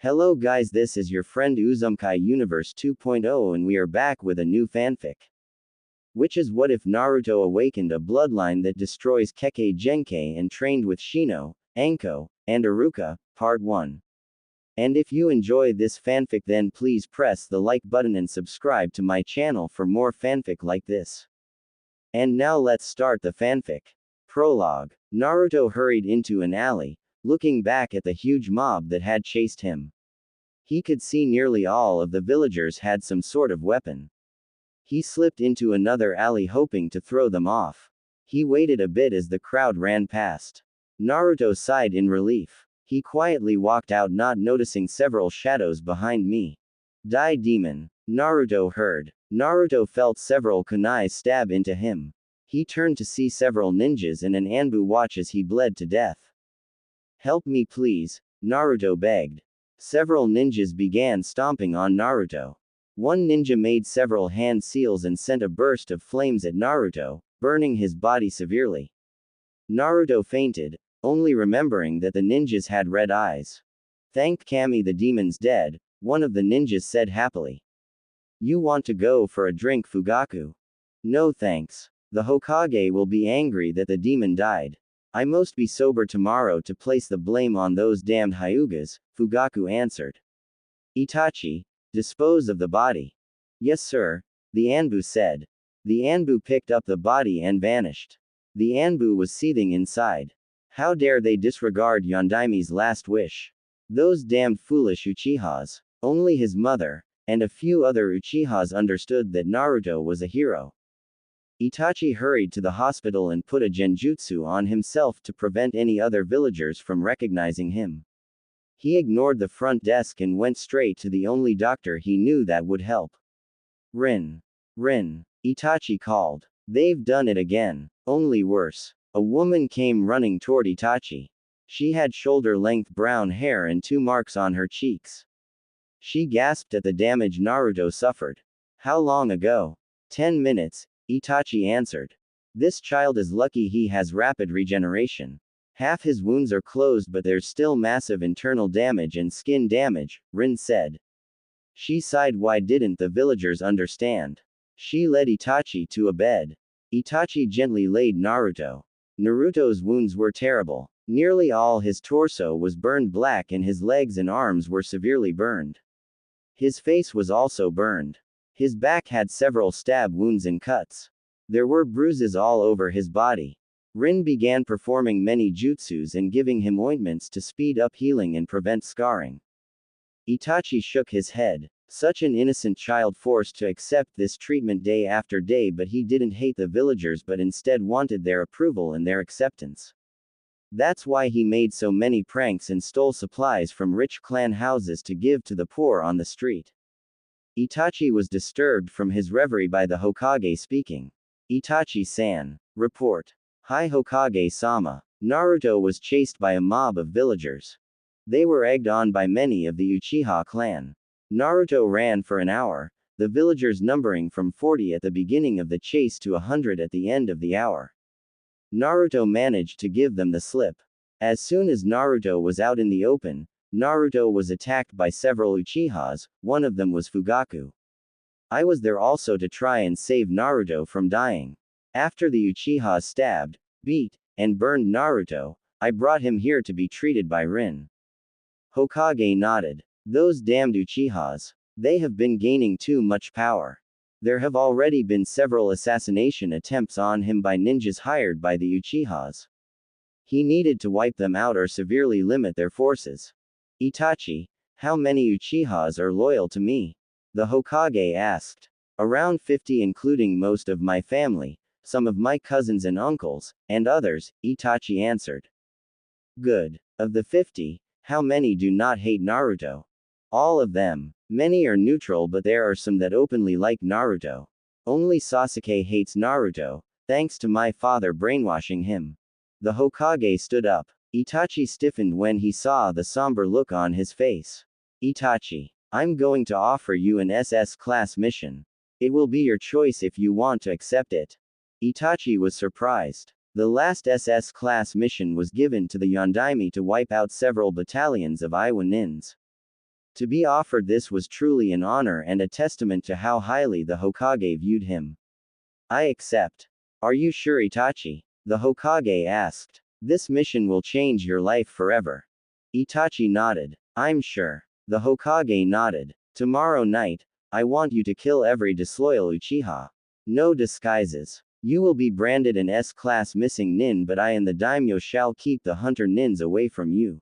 Hello guys, this is your friend Uzumkai Universe 2.0 and we are back with a new fanfic. Which is what if Naruto awakened a bloodline that destroys Kekkei Genkei and trained with Shino, Anko, and Iruka, Part 1. And if you enjoy this fanfic then please press the like button and subscribe to my channel for more fanfic like this. And now let's start the fanfic. Prologue. Naruto hurried into an alley, looking back at the huge mob that had chased him. He could see nearly all of the villagers had some sort of weapon. He slipped into another alley hoping to throw them off. He waited a bit as the crowd ran past. Naruto sighed in relief. He quietly walked out, not noticing several shadows behind me. Die demon. Naruto heard. Naruto felt several kunais stab into him. He turned to see several ninjas and an Anbu watch as he bled to death. Help me please, Naruto begged. Several ninjas began stomping on Naruto. One ninja made several hand seals and sent a burst of flames at Naruto, burning his body severely. Naruto fainted, only remembering that the ninjas had red eyes. Thank Kami, the demon's dead, one of the ninjas said happily. You want to go for a drink, Fugaku? No thanks. The Hokage will be angry that the demon died. I must be sober tomorrow to place the blame on those damned Hyugas, Fugaku answered. Itachi, dispose of the body. Yes sir, the Anbu said. The Anbu picked up the body and vanished. The Anbu was seething inside. How dare they disregard Yondaimi's last wish? Those damned foolish Uchihas. Only his mother, and a few other Uchihas understood that Naruto was a hero. Itachi hurried to the hospital and put a genjutsu on himself to prevent any other villagers from recognizing him. He ignored the front desk and went straight to the only doctor he knew that would help. Rin. Rin. Itachi called. They've done it again. Only worse. A woman came running toward Itachi. She had shoulder-length brown hair and 2 marks on her cheeks. She gasped at the damage Naruto suffered. How long ago? 10 minutes. Itachi answered. This child is lucky he has rapid regeneration. Half his wounds are closed but there's still massive internal damage and skin damage, Rin said. She sighed. Why didn't the villagers understand? She led Itachi to a bed. Itachi gently laid Naruto. Naruto's wounds were terrible. Nearly all his torso was burned black and his legs and arms were severely burned. His face was also burned. His back had several stab wounds and cuts. There were bruises all over his body. Rin began performing many jutsus and giving him ointments to speed up healing and prevent scarring. Itachi shook his head. Such an innocent child forced to accept this treatment day after day, but he didn't hate the villagers but instead wanted their approval and their acceptance. That's why he made so many pranks and stole supplies from rich clan houses to give to the poor on the street. Itachi was disturbed from his reverie by the Hokage speaking. Itachi-san. Report. Hi Hokage-sama. Naruto was chased by a mob of villagers. They were egged on by many of the Uchiha clan. Naruto ran for an hour, the villagers numbering from 40 at the beginning of the chase to 100 at the end of the hour. Naruto managed to give them the slip. As soon as Naruto was out in the open, Naruto was attacked by several Uchihas, one of them was Fugaku. I was there also to try and save Naruto from dying. After the Uchihas stabbed, beat, and burned Naruto, I brought him here to be treated by Rin. Hokage nodded. Those damned Uchihas. They have been gaining too much power. There have already been several assassination attempts on him by ninjas hired by the Uchihas. He needed to wipe them out or severely limit their forces. Itachi, how many Uchihas are loyal to me? The Hokage asked. Around 50, including most of my family, some of my cousins and uncles, and others, Itachi answered. Good. Of the 50, how many do not hate Naruto? All of them. Many are neutral but there are some that openly like Naruto. Only Sasuke hates Naruto, thanks to my father brainwashing him. The Hokage stood up. Itachi stiffened when he saw the somber look on his face. Itachi, I'm going to offer you an SS class mission. It will be your choice if you want to accept it. Itachi was surprised. The last SS class mission was given to the Yondaime to wipe out several battalions of Iwa Nins. To be offered this was truly an honor and a testament to how highly the Hokage viewed him. I accept. Are you sure, Itachi? The Hokage asked. This mission will change your life forever. Itachi nodded. I'm sure. The Hokage nodded. Tomorrow night, I want you to kill every disloyal Uchiha. No disguises. You will be branded an S-class missing nin, but I and the daimyo shall keep the hunter nins away from you.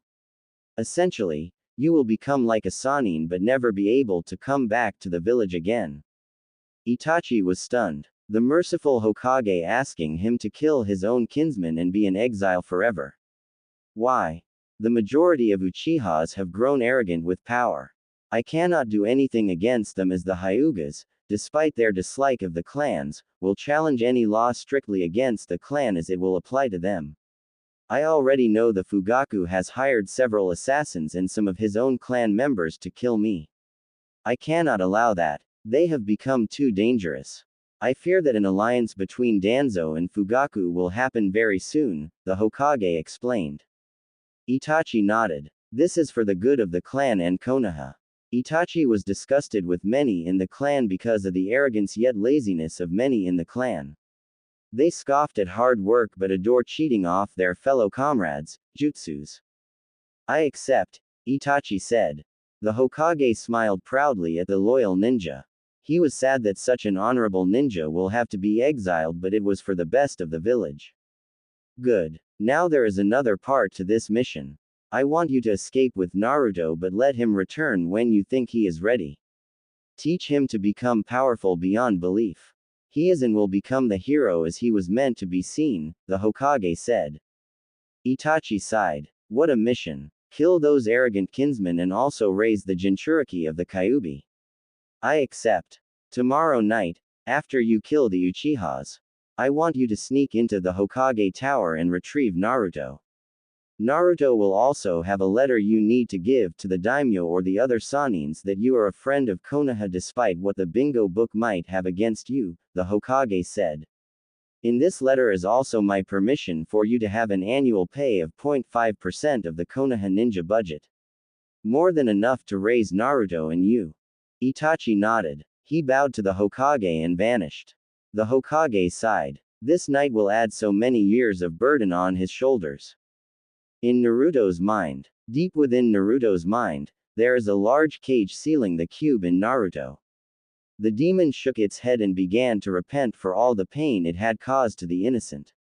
Essentially, you will become like a Sannin but never be able to come back to the village again. Itachi was stunned. The merciful Hokage asking him to kill his own kinsman and be in exile forever. Why? The majority of Uchihas have grown arrogant with power. I cannot do anything against them, as the Hyugas, despite their dislike of the clans, will challenge any law strictly against the clan as it will apply to them. I already know the Fugaku has hired several assassins and some of his own clan members to kill me. I cannot allow that. They have become too dangerous. I fear that an alliance between Danzo and Fugaku will happen very soon, the Hokage explained. Itachi nodded. This is for the good of the clan and Konoha. Itachi was disgusted with many in the clan because of the arrogance yet laziness of many in the clan. They scoffed at hard work but adore cheating off their fellow comrades, jutsus. I accept, Itachi said. The Hokage smiled proudly at the loyal ninja. He was sad that such an honorable ninja will have to be exiled, but it was for the best of the village. Good. Now there is another part to this mission. I want you to escape with Naruto, but let him return when you think he is ready. Teach him to become powerful beyond belief. He is and will become the hero as he was meant to be seen, the Hokage said. Itachi sighed. What a mission. Kill those arrogant kinsmen and also raise the Jinchuriki of the Kyuubi. I accept. Tomorrow night, after you kill the Uchihas, I want you to sneak into the Hokage Tower and retrieve Naruto. Naruto will also have a letter you need to give to the daimyo or the other Sannins that you are a friend of Konoha despite what the bingo book might have against you, the Hokage said. In this letter is also my permission for you to have an annual pay of 0.5% of the Konoha ninja budget. More than enough to raise Naruto and you. Itachi nodded. He bowed to the Hokage and vanished. The Hokage sighed. This night will add so many years of burden on his shoulders. In Naruto's mind, deep within Naruto's mind, there is a large cage sealing the cube in Naruto. The demon shook its head and began to repent for all the pain it had caused to the innocent.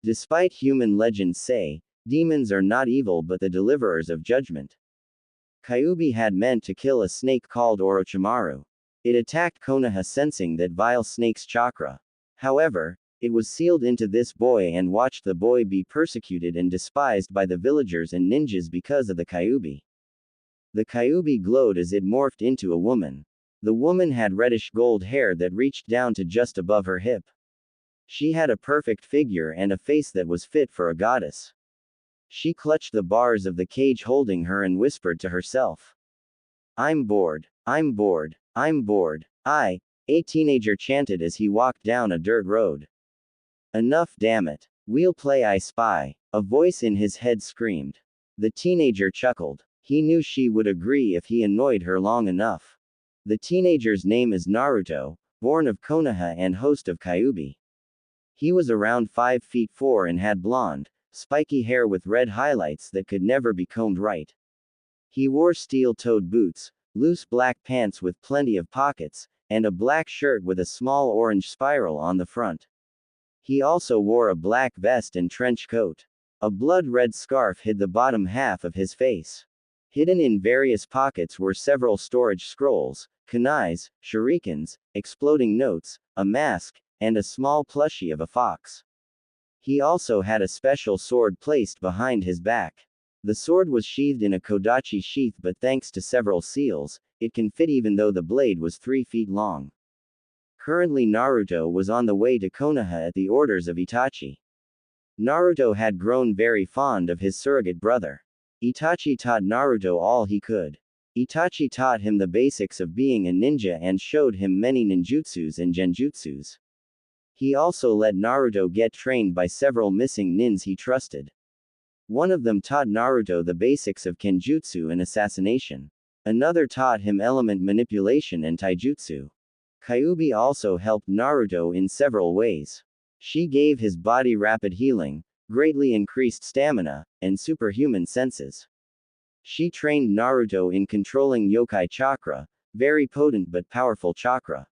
Despite human legends say, demons are not evil but the deliverers of judgment. Kyuubi had meant to kill a snake called Orochimaru. It attacked Konoha sensing that vile snake's chakra. However, it was sealed into this boy and watched the boy be persecuted and despised by the villagers and ninjas because of the Kyuubi. The Kyuubi glowed as it morphed into a woman. The woman had reddish gold hair that reached down to just above her hip. She had a perfect figure and a face that was fit for a goddess. She clutched the bars of the cage holding her and whispered to herself. I'm bored. I'm bored. I'm bored. A teenager chanted as he walked down a dirt road. Enough, damn it. We'll play I Spy, a voice in his head screamed. The teenager chuckled. He knew she would agree if he annoyed her long enough. The teenager's name is Naruto, born of Konoha and host of Kyuubi. He was around 5 feet 4 and had blonde, spiky hair with red highlights that could never be combed right. He wore steel-toed boots, loose black pants with plenty of pockets, and a black shirt with a small orange spiral on the front. He also wore a black vest and trench coat. A blood-red scarf hid the bottom half of his face. Hidden in various pockets were several storage scrolls, kunais, shurikens, exploding notes, a mask, and a small plushie of a fox. He also had a special sword placed behind his back. The sword was sheathed in a kodachi sheath, but thanks to several seals, it can fit even though the blade was 3 feet long. Currently Naruto was on the way to Konoha at the orders of Itachi. Naruto had grown very fond of his surrogate brother. Itachi taught Naruto all he could. Itachi taught him the basics of being a ninja and showed him many ninjutsus and genjutsus. He also let Naruto get trained by several missing nins he trusted. One of them taught Naruto the basics of kenjutsu and assassination. Another taught him element manipulation and taijutsu. Kyuubi also helped Naruto in several ways. She gave his body rapid healing, greatly increased stamina, and superhuman senses. She trained Naruto in controlling yokai chakra, very potent but powerful chakra.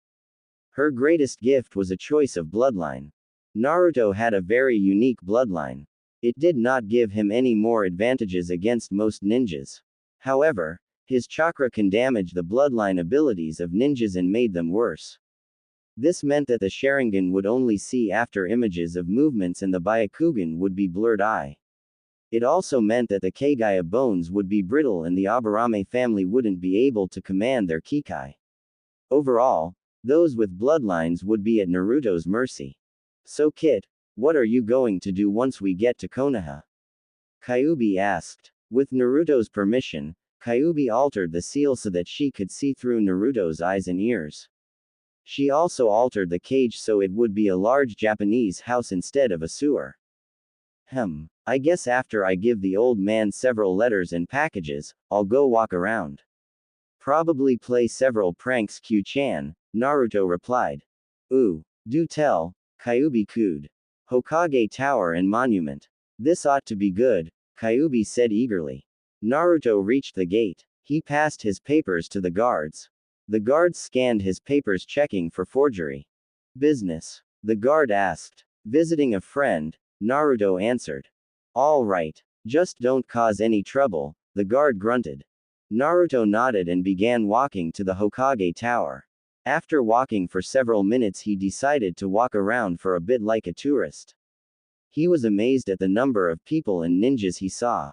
Her greatest gift was a choice of bloodline. Naruto had a very unique bloodline. It did not give him any more advantages against most ninjas. However, his chakra can damage the bloodline abilities of ninjas and made them worse. This meant that the Sharingan would only see after images of movements and the Byakugan would be blurred eye. It also meant that the Kekkei bones would be brittle and the Aburame family wouldn't be able to command their Kekkei. Overall, those with bloodlines would be at Naruto's mercy. So Kit, what are you going to do once we get to Konoha? Kyuubi asked. With Naruto's permission, Kyuubi altered the seal so that she could see through Naruto's eyes and ears. She also altered the cage so it would be a large Japanese house instead of a sewer. I guess after I give the old man several letters and packages, I'll go walk around. Probably play several pranks Q-chan, Naruto replied. Ooh, do tell, Kyuubi cooed. Hokage Tower and Monument. This ought to be good, Kyuubi said eagerly. Naruto reached the gate. He passed his papers to the guards. The guards scanned his papers checking for forgery. Business? The guard asked. Visiting a friend, Naruto answered. All right. Just don't cause any trouble, the guard grunted. Naruto nodded and began walking to the Hokage Tower. After walking for several minutes he decided to walk around for a bit like a tourist. He was amazed at the number of people and ninjas he saw.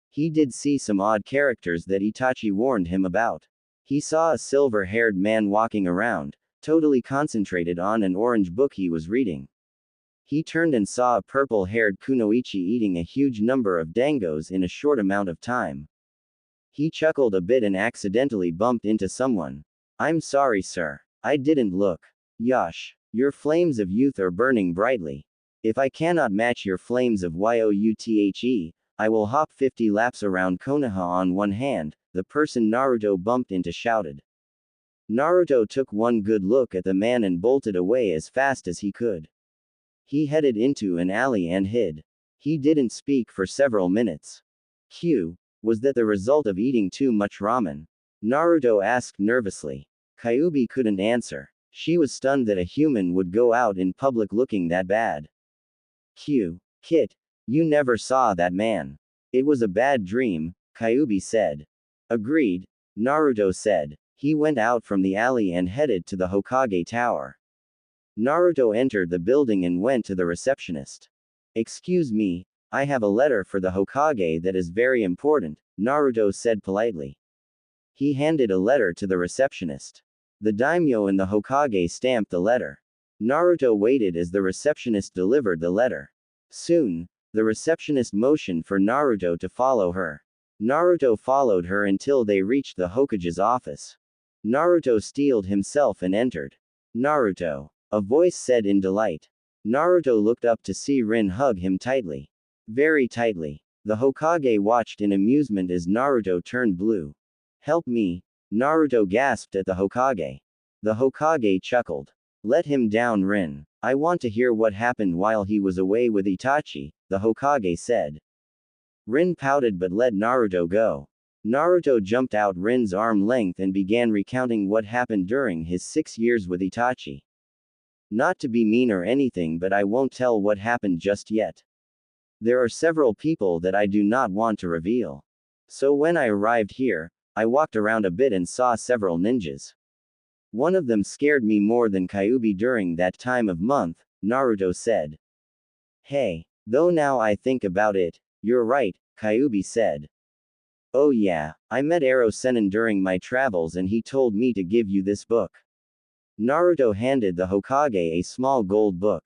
He did see some odd characters that Itachi warned him about. He saw a silver-haired man walking around, totally concentrated on an orange book he was reading. He turned and saw a purple-haired kunoichi eating a huge number of dangos in a short amount of time. He chuckled a bit and accidentally bumped into someone. I'm sorry, sir. I didn't look. Yosh. Your flames of youth are burning brightly. If I cannot match your flames of youthe, I will hop 50 laps around Konoha on one hand, the person Naruto bumped into shouted. Naruto took one good look at the man and bolted away as fast as he could. He headed into an alley and hid. He didn't speak for several minutes. Was that the result of eating too much ramen? Naruto asked nervously. Kyuubi couldn't answer. She was stunned that a human would go out in public looking that bad. Kit, you never saw that man. It was a bad dream, Kyuubi said. Agreed, Naruto said. He went out from the alley and headed to the Hokage Tower. Naruto entered the building and went to the receptionist. Excuse me, I have a letter for the Hokage that is very important, Naruto said politely. He handed a letter to the receptionist. The daimyo and the Hokage stamped the letter. Naruto waited as the receptionist delivered the letter. Soon, the receptionist motioned for Naruto to follow her. Naruto followed her until they reached the Hokage's office. Naruto steeled himself and entered. Naruto, a voice said in delight. Naruto looked up to see Rin hug him tightly. Very tightly. The Hokage watched in amusement as Naruto turned blue. Help me, Naruto gasped at the Hokage. The Hokage chuckled. Let him down, Rin. I want to hear what happened while he was away with Itachi, the Hokage said. Rin pouted but let Naruto go. Naruto jumped out Rin's arm length and began recounting what happened during his 6 years with Itachi. Not to be mean or anything, but I won't tell what happened just yet. There are several people that I do not want to reveal. So when I arrived here, I walked around a bit and saw several ninjas. One of them scared me more than Kyuubi during that time of month, Naruto said. Hey, though now I think about it, you're right, Kyuubi said. Oh yeah, I met Ero Sennin during my travels and he told me to give you this book. Naruto handed the Hokage a small gold book.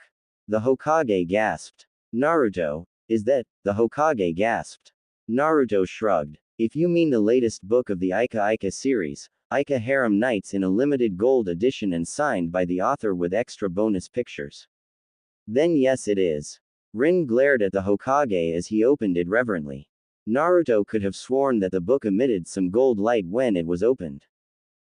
The Hokage gasped. Naruto, is that? The Hokage gasped. Naruto shrugged. If you mean the latest book of the Ika series, Ika Harem Nights in a limited gold edition and signed by the author with extra bonus pictures. Then yes it is. Rin glared at the Hokage as he opened it reverently. Naruto could have sworn that the book emitted some gold light when it was opened.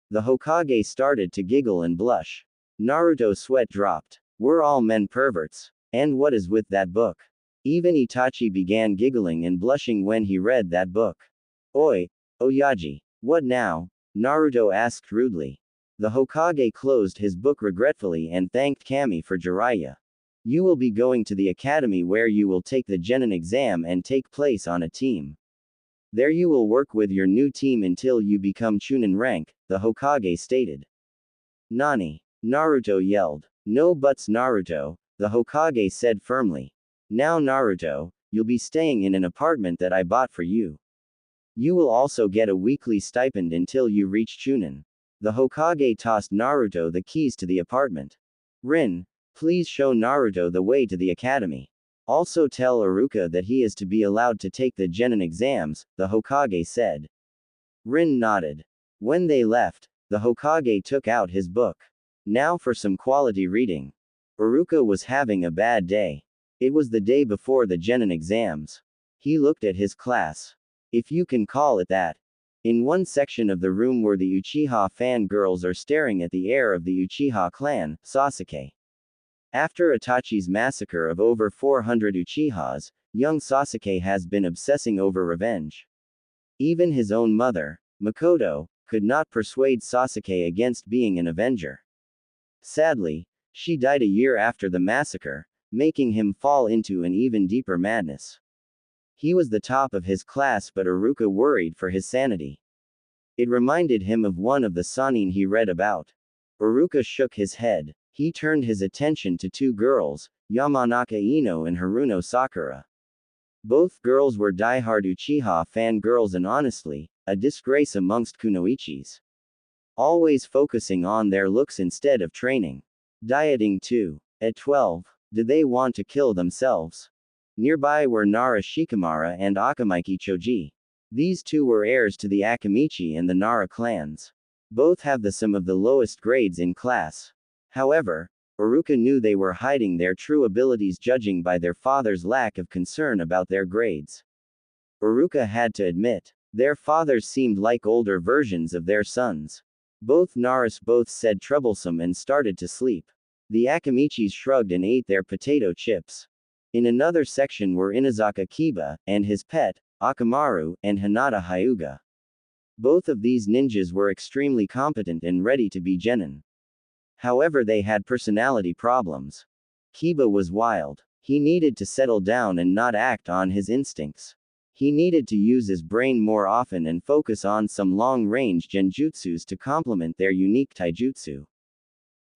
The Hokage started to giggle and blush. Naruto's sweat dropped. We're all men perverts. And what is with that book? Even Itachi began giggling and blushing when he read that book. Oi, Oyaji. What now? Naruto asked rudely. The Hokage closed his book regretfully and thanked Kami for Jiraiya. You will be going to the academy where you will take the Genin exam and take place on a team. There you will work with your new team until you become Chunin rank, the Hokage stated. Nani? Naruto yelled. No buts Naruto, the Hokage said firmly. Now Naruto, you'll be staying in an apartment that I bought for you. You will also get a weekly stipend until you reach Chunin. The Hokage tossed Naruto the keys to the apartment. Rin, please show Naruto the way to the academy. Also tell Iruka that he is to be allowed to take the Genin exams, the Hokage said. Rin nodded. When they left, the Hokage took out his book. Now for some quality reading. Iruka was having a bad day. It was the day before the Genin exams. He looked at his class. If you can call it that. In one section of the room where the Uchiha fangirls are staring at the heir of the Uchiha clan, Sasuke. After Itachi's massacre of over 400 Uchihas, young Sasuke has been obsessing over revenge. Even his own mother, Makoto, could not persuade Sasuke against being an avenger. Sadly, she died a year after the massacre, making him fall into an even deeper madness. He was the top of his class, but Iruka worried for his sanity. It reminded him of one of the Sannin he read about. Iruka shook his head. He turned his attention to two girls, Yamanaka Ino and Haruno Sakura. Both girls were die-hard Uchiha fangirls and honestly, a disgrace amongst kunoichis. Always focusing on their looks instead of training. Dieting too. At 12, did they want to kill themselves? Nearby were Nara Shikamaru and Akamaiki Choji. These two were heirs to the Akamichi and the Nara clans. Both have some of the lowest grades in class. However, Iruka knew they were hiding their true abilities judging by their father's lack of concern about their grades. Iruka had to admit, their fathers seemed like older versions of their sons. Both Naras both said troublesome and started to sleep. The Akamichis shrugged and ate their potato chips. In another section were Inazaka Kiba, and his pet, Akamaru, and Hinata Hyuga. Both of these ninjas were extremely competent and ready to be genin. However, they had personality problems. Kiba was wild. He needed to settle down and not act on his instincts. He needed to use his brain more often and focus on some long-range genjutsus to complement their unique taijutsu.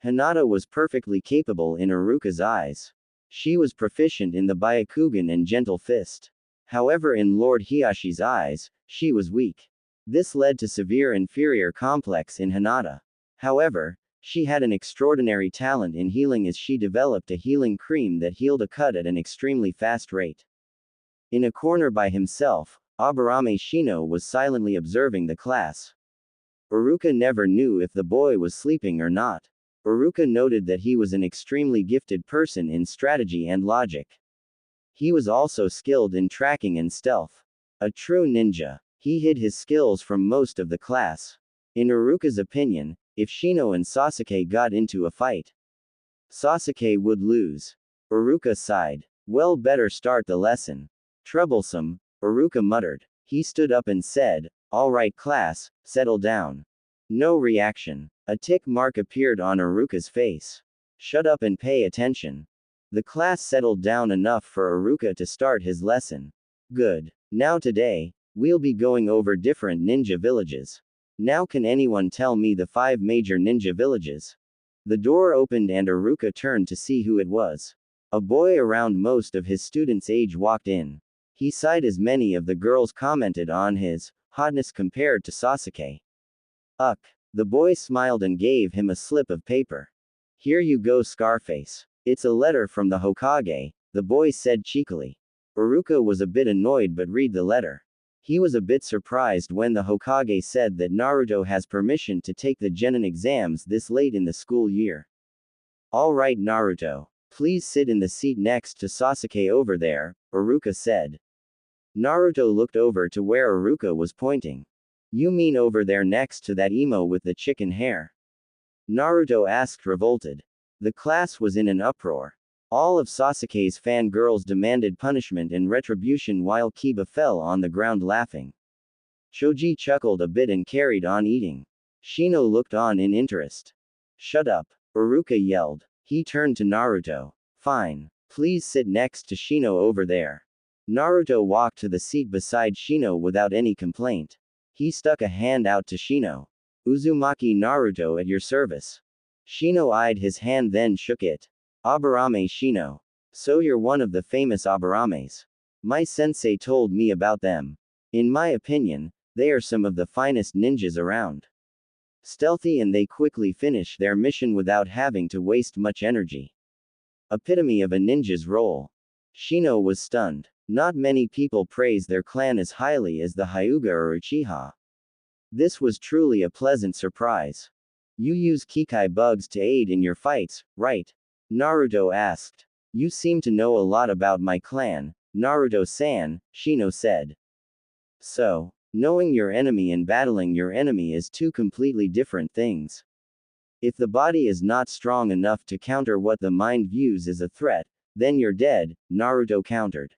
Hinata was perfectly capable in Iruka's eyes. She was proficient in the Byakugan and Gentle Fist. However, in Lord Hiyashi's eyes, she was weak. This led to severe inferior complex in Hinata. However, she had an extraordinary talent in healing as she developed a healing cream that healed a cut at an extremely fast rate. In a corner by himself, Aburame Shino was silently observing the class. Iruka never knew if the boy was sleeping or not. Iruka noted that he was an extremely gifted person in strategy and logic. He was also skilled in tracking and stealth. A true ninja. He hid his skills from most of the class. In Iruka's opinion, if Shino and Sasuke got into a fight, Sasuke would lose. Iruka sighed. Well, better start the lesson. Troublesome, Iruka muttered. He stood up and said, all right class, settle down. No reaction. A tick mark appeared on Iruka's face. Shut up and pay attention. The class settled down enough for Iruka to start his lesson. Good. Now today, we'll be going over different ninja villages. Now can anyone tell me the 5 major ninja villages? The door opened and Iruka turned to see who it was. A boy around most of his students' age walked in. He sighed as many of the girls commented on his hotness compared to Sasuke. The boy smiled and gave him a slip of paper. Here you go, Scarface. It's a letter from the Hokage, the boy said cheekily. Iruka was a bit annoyed but read the letter. He was a bit surprised when the Hokage said that Naruto has permission to take the Genin exams this late in the school year. Alright Naruto. Please sit in the seat next to Sasuke over there, Iruka said. Naruto looked over to where Iruka was pointing. You mean over there next to that emo with the chicken hair? Naruto asked, revolted. The class was in an uproar. All of Sasuke's fangirls demanded punishment and retribution while Kiba fell on the ground laughing. Choji chuckled a bit and carried on eating. Shino looked on in interest. Shut up, Iruka yelled. He turned to Naruto. Fine. Please sit next to Shino over there. Naruto walked to the seat beside Shino without any complaint. He stuck a hand out to Shino. Uzumaki Naruto at your service. Shino eyed his hand then shook it. Aburame Shino. So you're one of the famous Aburames. My sensei told me about them. In my opinion, they are some of the finest ninjas around. Stealthy and they quickly finish their mission without having to waste much energy. Epitome of a ninja's role. Shino was stunned. Not many people praise their clan as highly as the Hyuga or Uchiha. This was truly a pleasant surprise. You use Kekkei bugs to aid in your fights, right? Naruto asked. You seem to know a lot about my clan, Naruto-san, Shino said. So, knowing your enemy and battling your enemy is two completely different things. If the body is not strong enough to counter what the mind views as a threat, then you're dead, Naruto countered.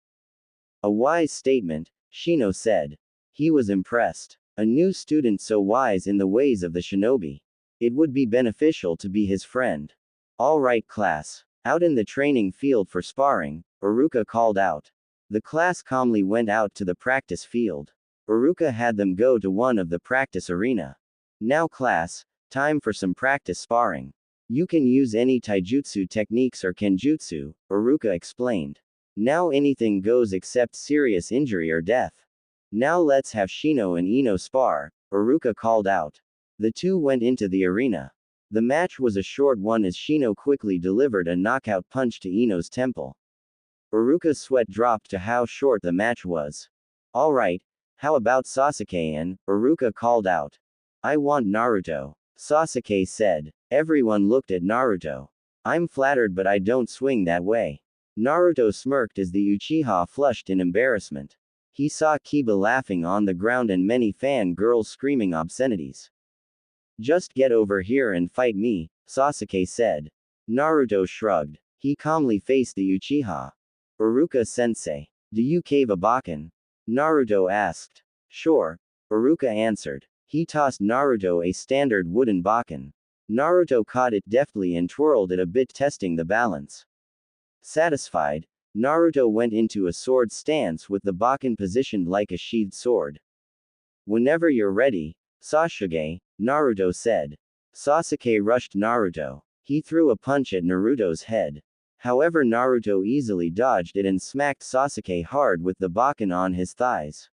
A wise statement, Shino said. He was impressed. A new student so wise in the ways of the shinobi. It would be beneficial to be his friend. All right, class. Out in the training field for sparring, Iruka called out. The class calmly went out to the practice field. Iruka had them go to one of the practice arena. Now class, time for some practice sparring. You can use any taijutsu techniques or kenjutsu, Iruka explained. Now anything goes except serious injury or death. Now let's have Shino and Ino spar, Iruka called out. The two went into the arena. The match was a short one as Shino quickly delivered a knockout punch to Ino's temple. Iruka's sweat dropped to how short the match was. Alright, how about Sasuke-and, Iruka called out. I want Naruto, Sasuke said. Everyone looked at Naruto. I'm flattered but I don't swing that way. Naruto smirked as the Uchiha flushed in embarrassment. He saw Kiba laughing on the ground and many fan girls screaming obscenities. Just get over here and fight me, Sasuke said. Naruto shrugged. He calmly faced the Uchiha. Iruka-sensei. Do you cave a bakken? Naruto asked. Sure, Iruka answered. He tossed Naruto a standard wooden bakken. Naruto caught it deftly and twirled it a bit, testing the balance. Satisfied, Naruto went into a sword stance with the bakken positioned like a sheathed sword. Whenever you're ready, Sasuke, Naruto said. Sasuke rushed Naruto. He threw a punch at Naruto's head. However, Naruto easily dodged it and smacked Sasuke hard with the bakken on his thighs.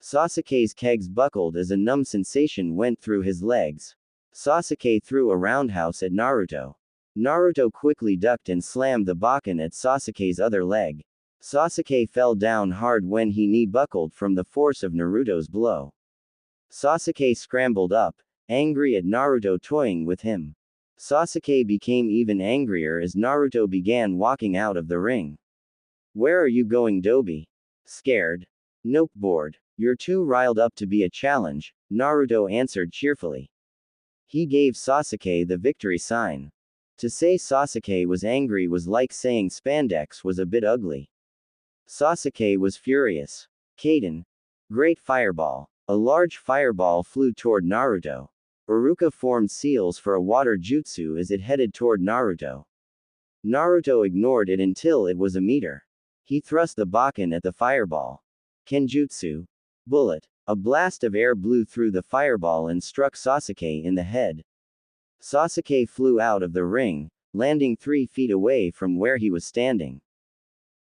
Sasuke's kegs buckled as a numb sensation went through his legs. Sasuke threw a roundhouse at Naruto. Naruto quickly ducked and slammed the bakken at Sasuke's other leg. Sasuke fell down hard when he knee buckled from the force of Naruto's blow. Sasuke scrambled up, angry at Naruto toying with him. Sasuke became even angrier as Naruto began walking out of the ring. Where are you going, Dobi? Scared? Nope, bored. You're too riled up to be a challenge, Naruto answered cheerfully. He gave Sasuke the victory sign. To say Sasuke was angry was like saying spandex was a bit ugly. Sasuke was furious. Kaden. Great fireball. A large fireball flew toward Naruto. Iruka formed seals for a water jutsu as it headed toward Naruto. Naruto ignored it until it was a meter. He thrust the bakken at the fireball. Kenjutsu. Bullet. A blast of air blew through the fireball and struck Sasuke in the head. Sasuke flew out of the ring, landing 3 feet away from where he was standing.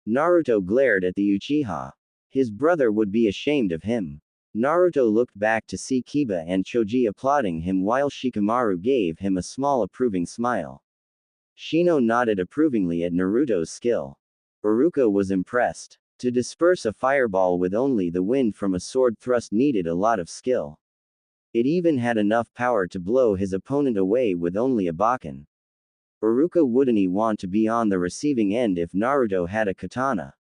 Naruto glared at the Uchiha. His brother would be ashamed of him. Naruto looked back to see Kiba and Choji applauding him while Shikamaru gave him a small approving smile. Shino nodded approvingly at Naruto's skill. Iruka was impressed. To disperse a fireball with only the wind from a sword thrust needed a lot of skill. It even had enough power to blow his opponent away with only a bakken. Iruka wouldn't want to be on the receiving end if Naruto had a katana.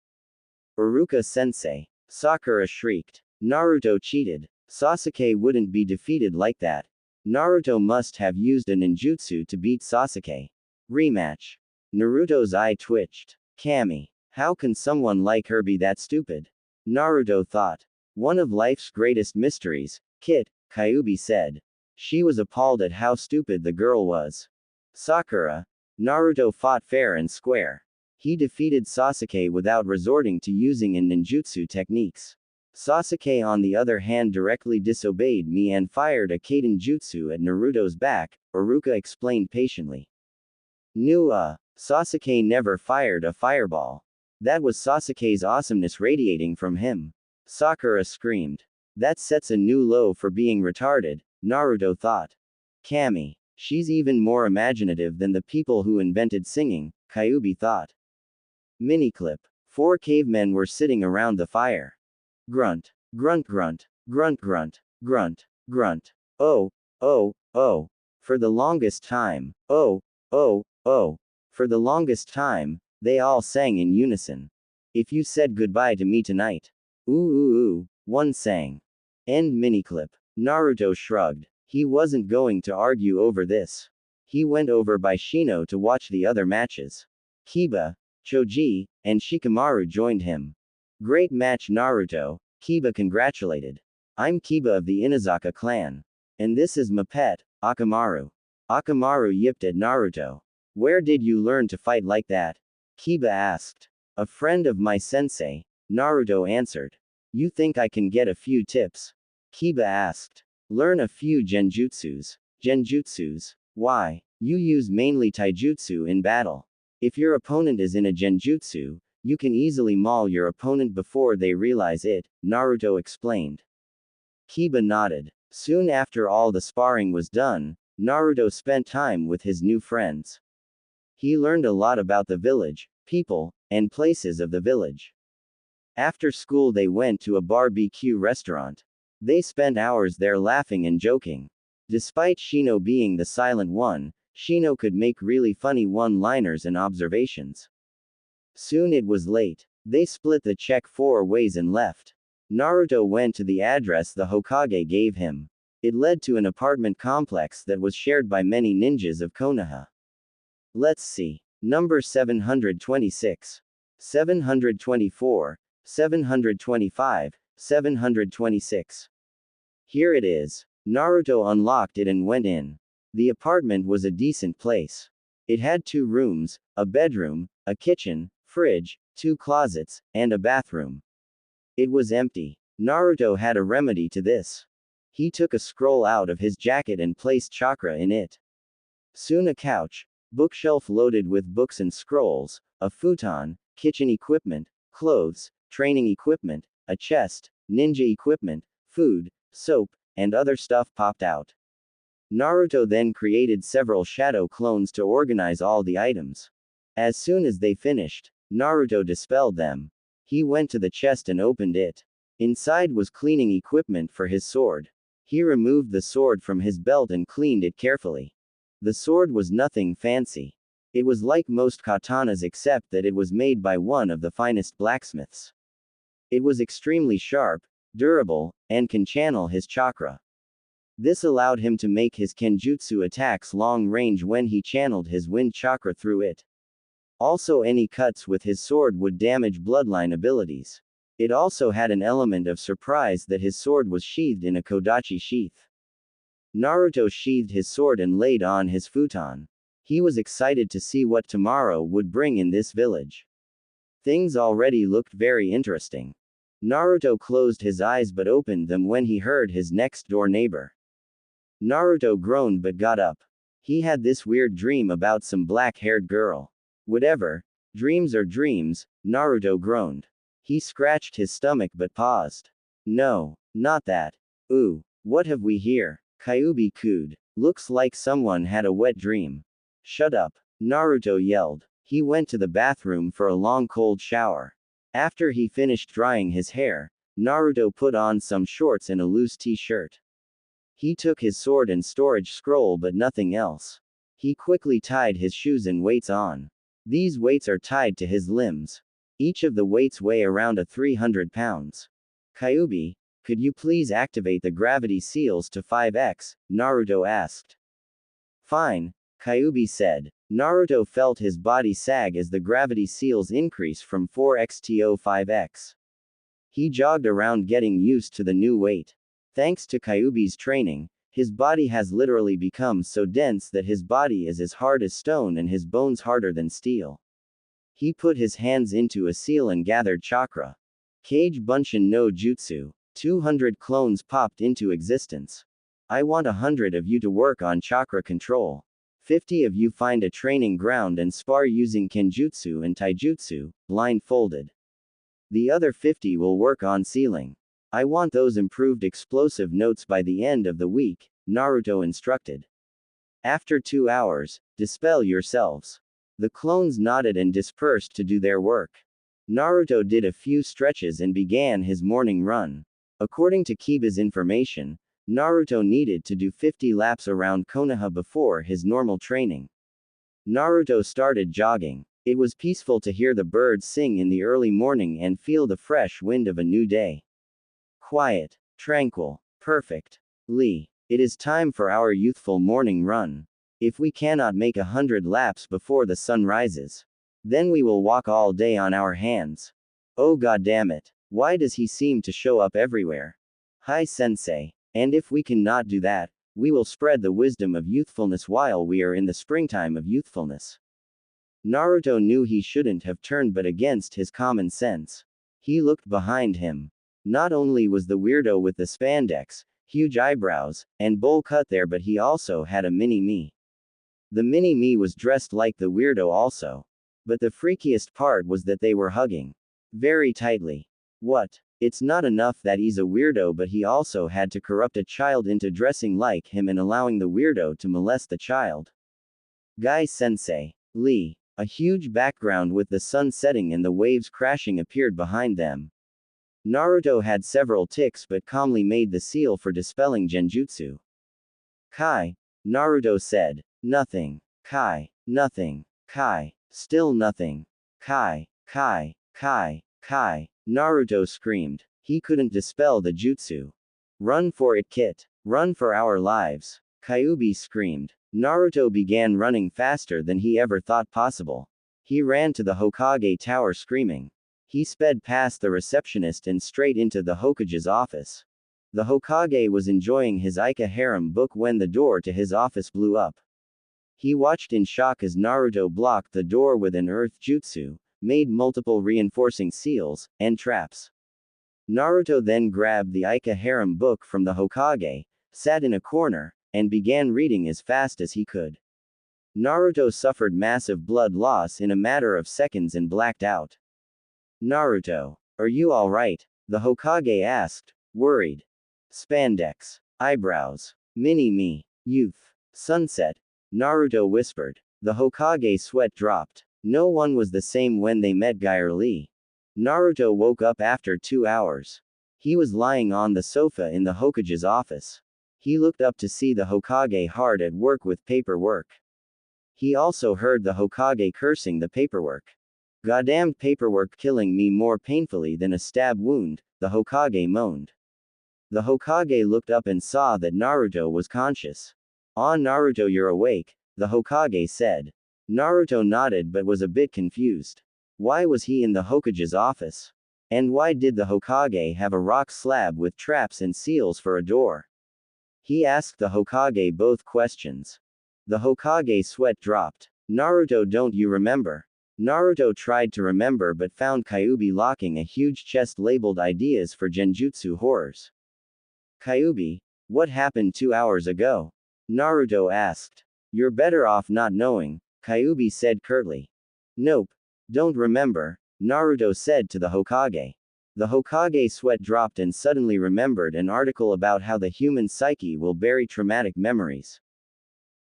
Iruka-sensei. Sakura shrieked. Naruto cheated. Sasuke wouldn't be defeated like that. Naruto must have used a ninjutsu to beat Sasuke. Rematch. Naruto's eye twitched. Kami. How can someone like her be that stupid? Naruto thought. One of life's greatest mysteries, Kit, Kyuubi said. She was appalled at how stupid the girl was. Sakura. Naruto fought fair and square. He defeated Sasuke without resorting to using ninjutsu techniques. Sasuke on the other hand directly disobeyed me and fired a Kaden jutsu at Naruto's back, Iruka explained patiently. Sasuke never fired a fireball. That was Sasuke's awesomeness radiating from him. Sakura screamed. That sets a new low for being retarded, Naruto thought. Kami. She's even more imaginative than the people who invented singing, Kyuubi thought. Miniclip. 4 cavemen were sitting around the fire. Grunt. Grunt grunt. Grunt grunt. Grunt. Grunt. Oh. Oh. Oh. For the longest time. Oh. Oh. Oh. For the longest time, they all sang in unison. If you said goodbye to me tonight. Ooh ooh ooh, one sang. End miniclip. Naruto shrugged. He wasn't going to argue over this. He went over by Shino to watch the other matches. Kiba, Choji, and Shikamaru joined him. Great match Naruto, Kiba congratulated. I'm Kiba of the Inazaka clan. And this is my pet, Akamaru. Akamaru yipped at Naruto. Where did you learn to fight like that? Kiba asked. A friend of my sensei, Naruto answered. You think I can get a few tips? Kiba asked. Learn a few genjutsus. Genjutsus? Why? You use mainly taijutsu in battle. If your opponent is in a genjutsu, you can easily maul your opponent before they realize it, Naruto explained. Kiba nodded. Soon after all the sparring was done, Naruto spent time with his new friends. He learned a lot about the village, people, and places of the village. After school they went to a barbecue restaurant. They spent hours there laughing and joking. Despite Shino being the silent one, Shino could make really funny one-liners and observations. Soon it was late. They split the check 4 ways and left. Naruto went to the address the Hokage gave him. It led to an apartment complex that was shared by many ninjas of Konoha. Let's see. Number 726. 724. 725. 726. Here it is. Naruto unlocked it and went in. The apartment was a decent place. It had 2 rooms, a bedroom, a kitchen, fridge, 2 closets, and a bathroom. It was empty. Naruto had a remedy to this. He took a scroll out of his jacket and placed chakra in it. Soon a couch, bookshelf loaded with books and scrolls, a futon, kitchen equipment, clothes, training equipment, a chest, ninja equipment, food, soap, and other stuff popped out. Naruto then created several shadow clones to organize all the items. As soon as they finished, Naruto dispelled them. He went to the chest and opened it. Inside was cleaning equipment for his sword. He removed the sword from his belt and cleaned it carefully. The sword was nothing fancy. It was like most katanas except that it was made by one of the finest blacksmiths. It was extremely sharp, durable, and can channel his chakra. This allowed him to make his kenjutsu attacks long range when he channeled his wind chakra through it. Also any cuts with his sword would damage bloodline abilities. It also had an element of surprise that his sword was sheathed in a kodachi sheath. Naruto sheathed his sword and laid on his futon. He was excited to see what tomorrow would bring in this village. Things already looked very interesting. Naruto closed his eyes but opened them when he heard his next-door neighbor. Naruto groaned but got up. He had this weird dream about some black-haired girl. Whatever. Dreams are dreams, Naruto groaned. He scratched his stomach but paused. No, not that. Ooh, what have we here? Kyuubi cooed. Looks like someone had a wet dream. Shut up, Naruto yelled. He went to the bathroom for a long cold shower. After he finished drying his hair, Naruto put on some shorts and a loose t-shirt. He took his sword and storage scroll but nothing else. He quickly tied his shoes and weights on. These weights are tied to his limbs. Each of the weights weigh around 300 pounds. Kyuubi, could you please activate the gravity seals to 5x? Naruto asked. Fine, Kyuubi said. Naruto felt his body sag as the gravity seals increased from 4x to 5x. He jogged around getting used to the new weight. Thanks to Kyuubi's training, his body has literally become so dense that his body is as hard as stone and his bones harder than steel. He put his hands into a seal and gathered chakra. Kage Bunshin no Jutsu. 200 clones popped into existence. I want 100 of you to work on chakra control. 50 of you find a training ground and spar using Kenjutsu and Taijutsu, blindfolded. The other 50 will work on sealing. I want those improved explosive notes by the end of the week, Naruto instructed. After 2 hours, dispel yourselves. The clones nodded and dispersed to do their work. Naruto did a few stretches and began his morning run. According to Kiba's information, Naruto needed to do 50 laps around Konoha before his normal training. Naruto started jogging. It was peaceful to hear the birds sing in the early morning and feel the fresh wind of a new day. Quiet, tranquil, perfect. Lee, it is time for our youthful morning run. If we cannot make 100 laps before the sun rises, then we will walk all day on our hands. Oh goddammit. Why does he seem to show up everywhere? Hi sensei. And if we cannot do that, we will spread the wisdom of youthfulness while we are in the springtime of youthfulness. Naruto knew he shouldn't have turned but against his common sense. He looked behind him. Not only was the weirdo with the spandex, huge eyebrows, and bowl cut there, but he also had a mini-me. The mini-me was dressed like the weirdo also. But the freakiest part was that they were hugging. Very tightly. What? It's not enough that he's a weirdo, but he also had to corrupt a child into dressing like him and allowing the weirdo to molest the child. Guy sensei. Lee. A huge background with the sun setting and the waves crashing appeared behind them. Naruto had several ticks but calmly made the seal for dispelling genjutsu. Kai. Naruto said. Nothing. Kai. Nothing. Kai. Still nothing. Kai. Kai. Kai. Kai. Naruto screamed. He couldn't dispel the jutsu. Run for it, Kit. Run for our lives. Kyuubi screamed. Naruto began running faster than he ever thought possible. He ran to the Hokage tower screaming. He sped past the receptionist and straight into the Hokage's office. The Hokage was enjoying his Ika harem book when the door to his office blew up. He watched in shock as Naruto blocked the door with an earth jutsu, made multiple reinforcing seals, and traps. Naruto then grabbed the Ika harem book from the Hokage, sat in a corner, and began reading as fast as he could. Naruto suffered massive blood loss in a matter of seconds and blacked out. Naruto, are you alright? The Hokage asked, worried. Spandex. Eyebrows. Mini-me. Youth. Sunset. Naruto whispered. The Hokage sweat dropped. No one was the same when they met Geir Lee. Naruto woke up after 2 hours. He was lying on the sofa in the Hokage's office. He looked up to see the Hokage hard at work with paperwork. He also heard the Hokage cursing the paperwork. Goddamned paperwork killing me more painfully than a stab wound, the Hokage moaned. The Hokage looked up and saw that Naruto was conscious. Ah, Naruto, you're awake, the Hokage said. Naruto nodded but was a bit confused. Why was he in the Hokage's office? And why did the Hokage have a rock slab with traps and seals for a door? He asked the Hokage both questions. The Hokage sweat dropped. Naruto, don't you remember? Naruto tried to remember but found Kyuubi locking a huge chest labeled Ideas for Genjutsu Horrors. Kyuubi, what happened 2 hours ago? Naruto asked. You're better off not knowing, Kyuubi said curtly. Nope. Don't remember, Naruto said to the Hokage. The Hokage sweat dropped and suddenly remembered an article about how the human psyche will bury traumatic memories.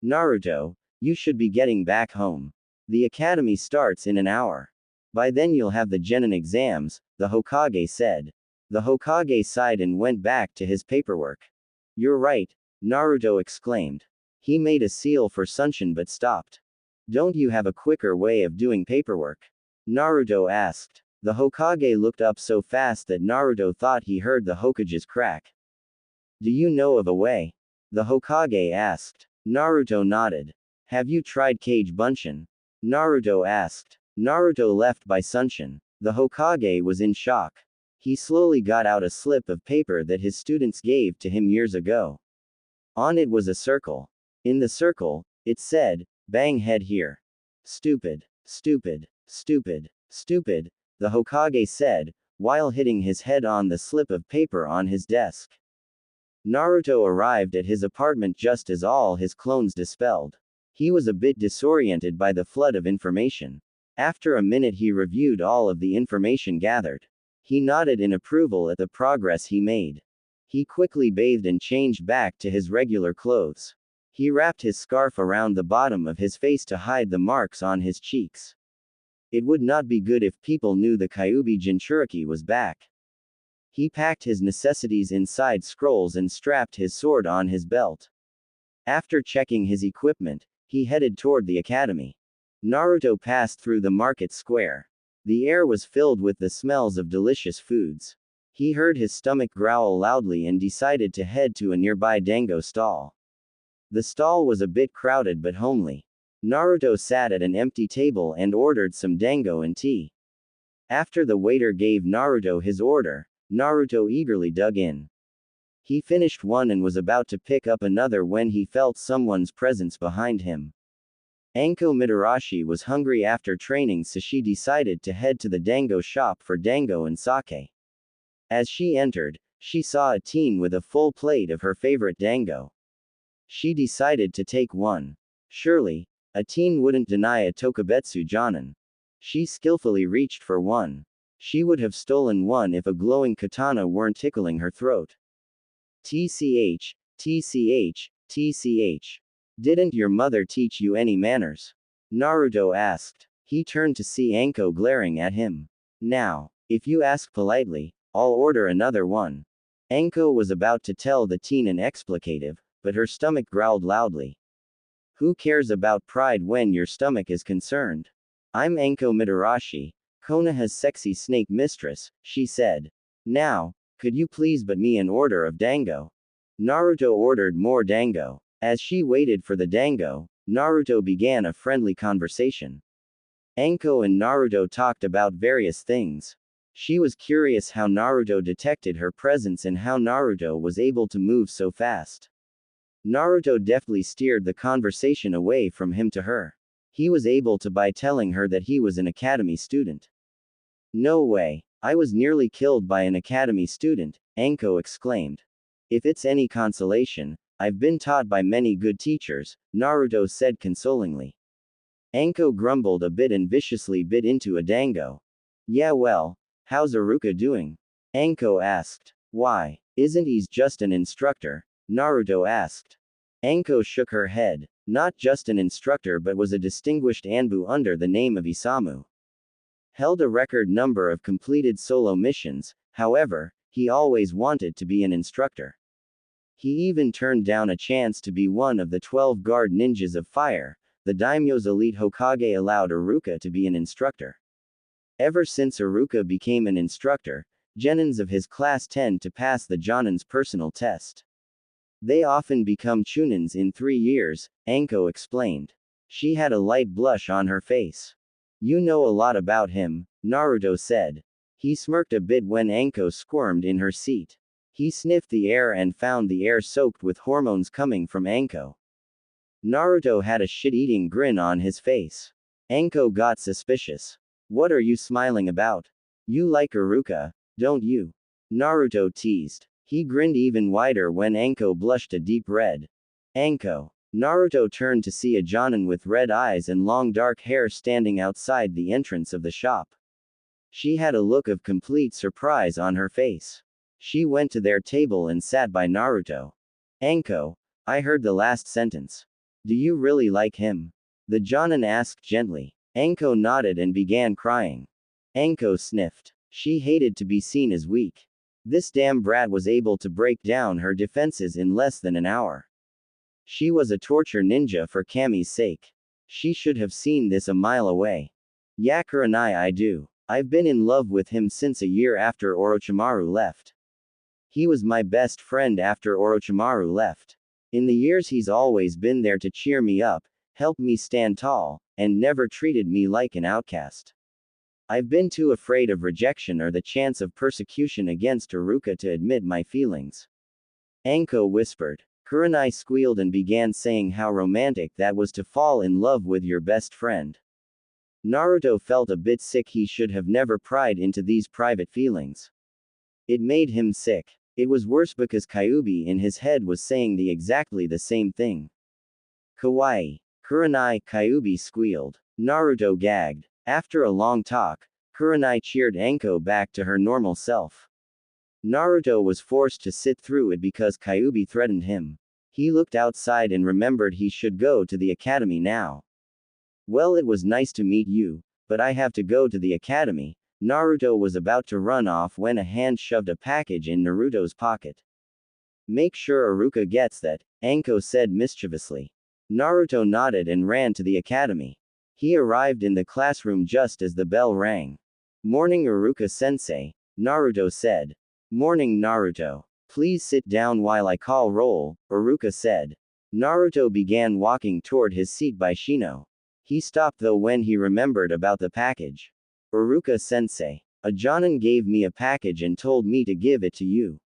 Naruto, you should be getting back home. The academy starts in an hour. By then you'll have the genin exams, the Hokage said. The Hokage sighed and went back to his paperwork. You're right, Naruto exclaimed. He made a seal for Sunshin but stopped. Don't you have a quicker way of doing paperwork? Naruto asked. The Hokage looked up so fast that Naruto thought he heard the Hokage's crack. Do you know of a way? The Hokage asked. Naruto nodded. Have you tried Kage Bunshin? Naruto asked. Naruto left by Sunshin. The Hokage was in shock. He slowly got out a slip of paper that his students gave to him years ago. On it was a circle. In the circle, it said, "Bang head here." Stupid, stupid, stupid, stupid, the Hokage said, while hitting his head on the slip of paper on his desk. Naruto arrived at his apartment just as all his clones dispelled. He was a bit disoriented by the flood of information. After a minute he reviewed all of the information gathered. He nodded in approval at the progress he made. He quickly bathed and changed back to his regular clothes. He wrapped his scarf around the bottom of his face to hide the marks on his cheeks. It would not be good if people knew the Kyuubi Jinchuriki was back. He packed his necessities inside scrolls and strapped his sword on his belt. After checking his equipment, he headed toward the academy. Naruto passed through the market square. The air was filled with the smells of delicious foods. He heard his stomach growl loudly and decided to head to a nearby dango stall. The stall was a bit crowded but homely. Naruto sat at an empty table and ordered some dango and tea. After the waiter gave Naruto his order, Naruto eagerly dug in. He finished one and was about to pick up another when he felt someone's presence behind him. Anko Mitarashi was hungry after training, so she decided to head to the dango shop for dango and sake. As she entered, she saw a teen with a full plate of her favorite dango. She decided to take one. Surely, a teen wouldn't deny a tokubetsu jonin. She skillfully reached for one. She would have stolen one if a glowing katana weren't tickling her throat. TCH, TCH, TCH. Didn't your mother teach you any manners? Naruto asked. He turned to see Anko glaring at him. Now, if you ask politely, I'll order another one. Anko was about to tell the teen an explicative, but her stomach growled loudly. Who cares about pride when your stomach is concerned? I'm Anko Mitarashi, Konoha's sexy snake mistress, she said. Now, could you please but me an order of dango? Naruto ordered more dango. As she waited for the dango, Naruto began a friendly conversation. Anko and Naruto talked about various things. She was curious how Naruto detected her presence and how Naruto was able to move so fast. Naruto deftly steered the conversation away from him to her. He was able to by telling her that he was an academy student. No way, I was nearly killed by an academy student, Anko exclaimed. If it's any consolation, I've been taught by many good teachers, Naruto said consolingly. Anko grumbled a bit and viciously bit into a dango. Yeah well, how's Iruka doing? Anko asked. Why, isn't he just an instructor? Naruto asked. Anko shook her head. Not just an instructor but was a distinguished Anbu under the name of Isamu. Held a record number of completed solo missions, however, he always wanted to be an instructor. He even turned down a chance to be one of the 12 guard ninjas of fire. The daimyo's elite Hokage allowed Iruka to be an instructor. Ever since Iruka became an instructor, genins of his class tend to pass the Jonin's personal test. They often become chunins in 3 years, Anko explained. She had a light blush on her face. You know a lot about him, Naruto said. He smirked a bit when Anko squirmed in her seat. He sniffed the air and found the air soaked with hormones coming from Anko. Naruto had a shit-eating grin on his face. Anko got suspicious. What are you smiling about? You like Iruka, don't you? Naruto teased. He grinned even wider when Anko blushed a deep red. Anko. Naruto turned to see a jonin with red eyes and long dark hair standing outside the entrance of the shop. She had a look of complete surprise on her face. She went to their table and sat by Naruto. Anko, I heard the last sentence. Do you really like him? The jonin asked gently. Anko nodded and began crying. Anko sniffed. She hated to be seen as weak. This damn brat was able to break down her defenses in less than an hour. She was a torture ninja for Kami's sake. She should have seen this a mile away. Yakuranai I do. I've been in love with him since a year after Orochimaru left. He was my best friend after Orochimaru left. In the years he's always been there to cheer me up, help me stand tall, and never treated me like an outcast. I've been too afraid of rejection or the chance of persecution against Iruka to admit my feelings. Anko whispered. Kurenai squealed and began saying how romantic that was to fall in love with your best friend. Naruto felt a bit sick. He should have never pried into these private feelings. It made him sick. It was worse because Kyuubi in his head was saying exactly the same thing. Kawaii. Kurenai, Kyuubi squealed. Naruto gagged. After a long talk, Kurenai cheered Anko back to her normal self. Naruto was forced to sit through it because Kyuubi threatened him. He looked outside and remembered he should go to the academy now. Well, it was nice to meet you, but I have to go to the academy. Naruto was about to run off when a hand shoved a package in Naruto's pocket. Make sure Iruka gets that, Anko said mischievously. Naruto nodded and ran to the academy. He arrived in the classroom just as the bell rang. Morning Iruka-sensei, Naruto said. Morning Naruto. Please sit down while I call roll, Iruka said. Naruto began walking toward his seat by Shino. He stopped though when he remembered about the package. Iruka-sensei. A Jonin gave me a package and told me to give it to you.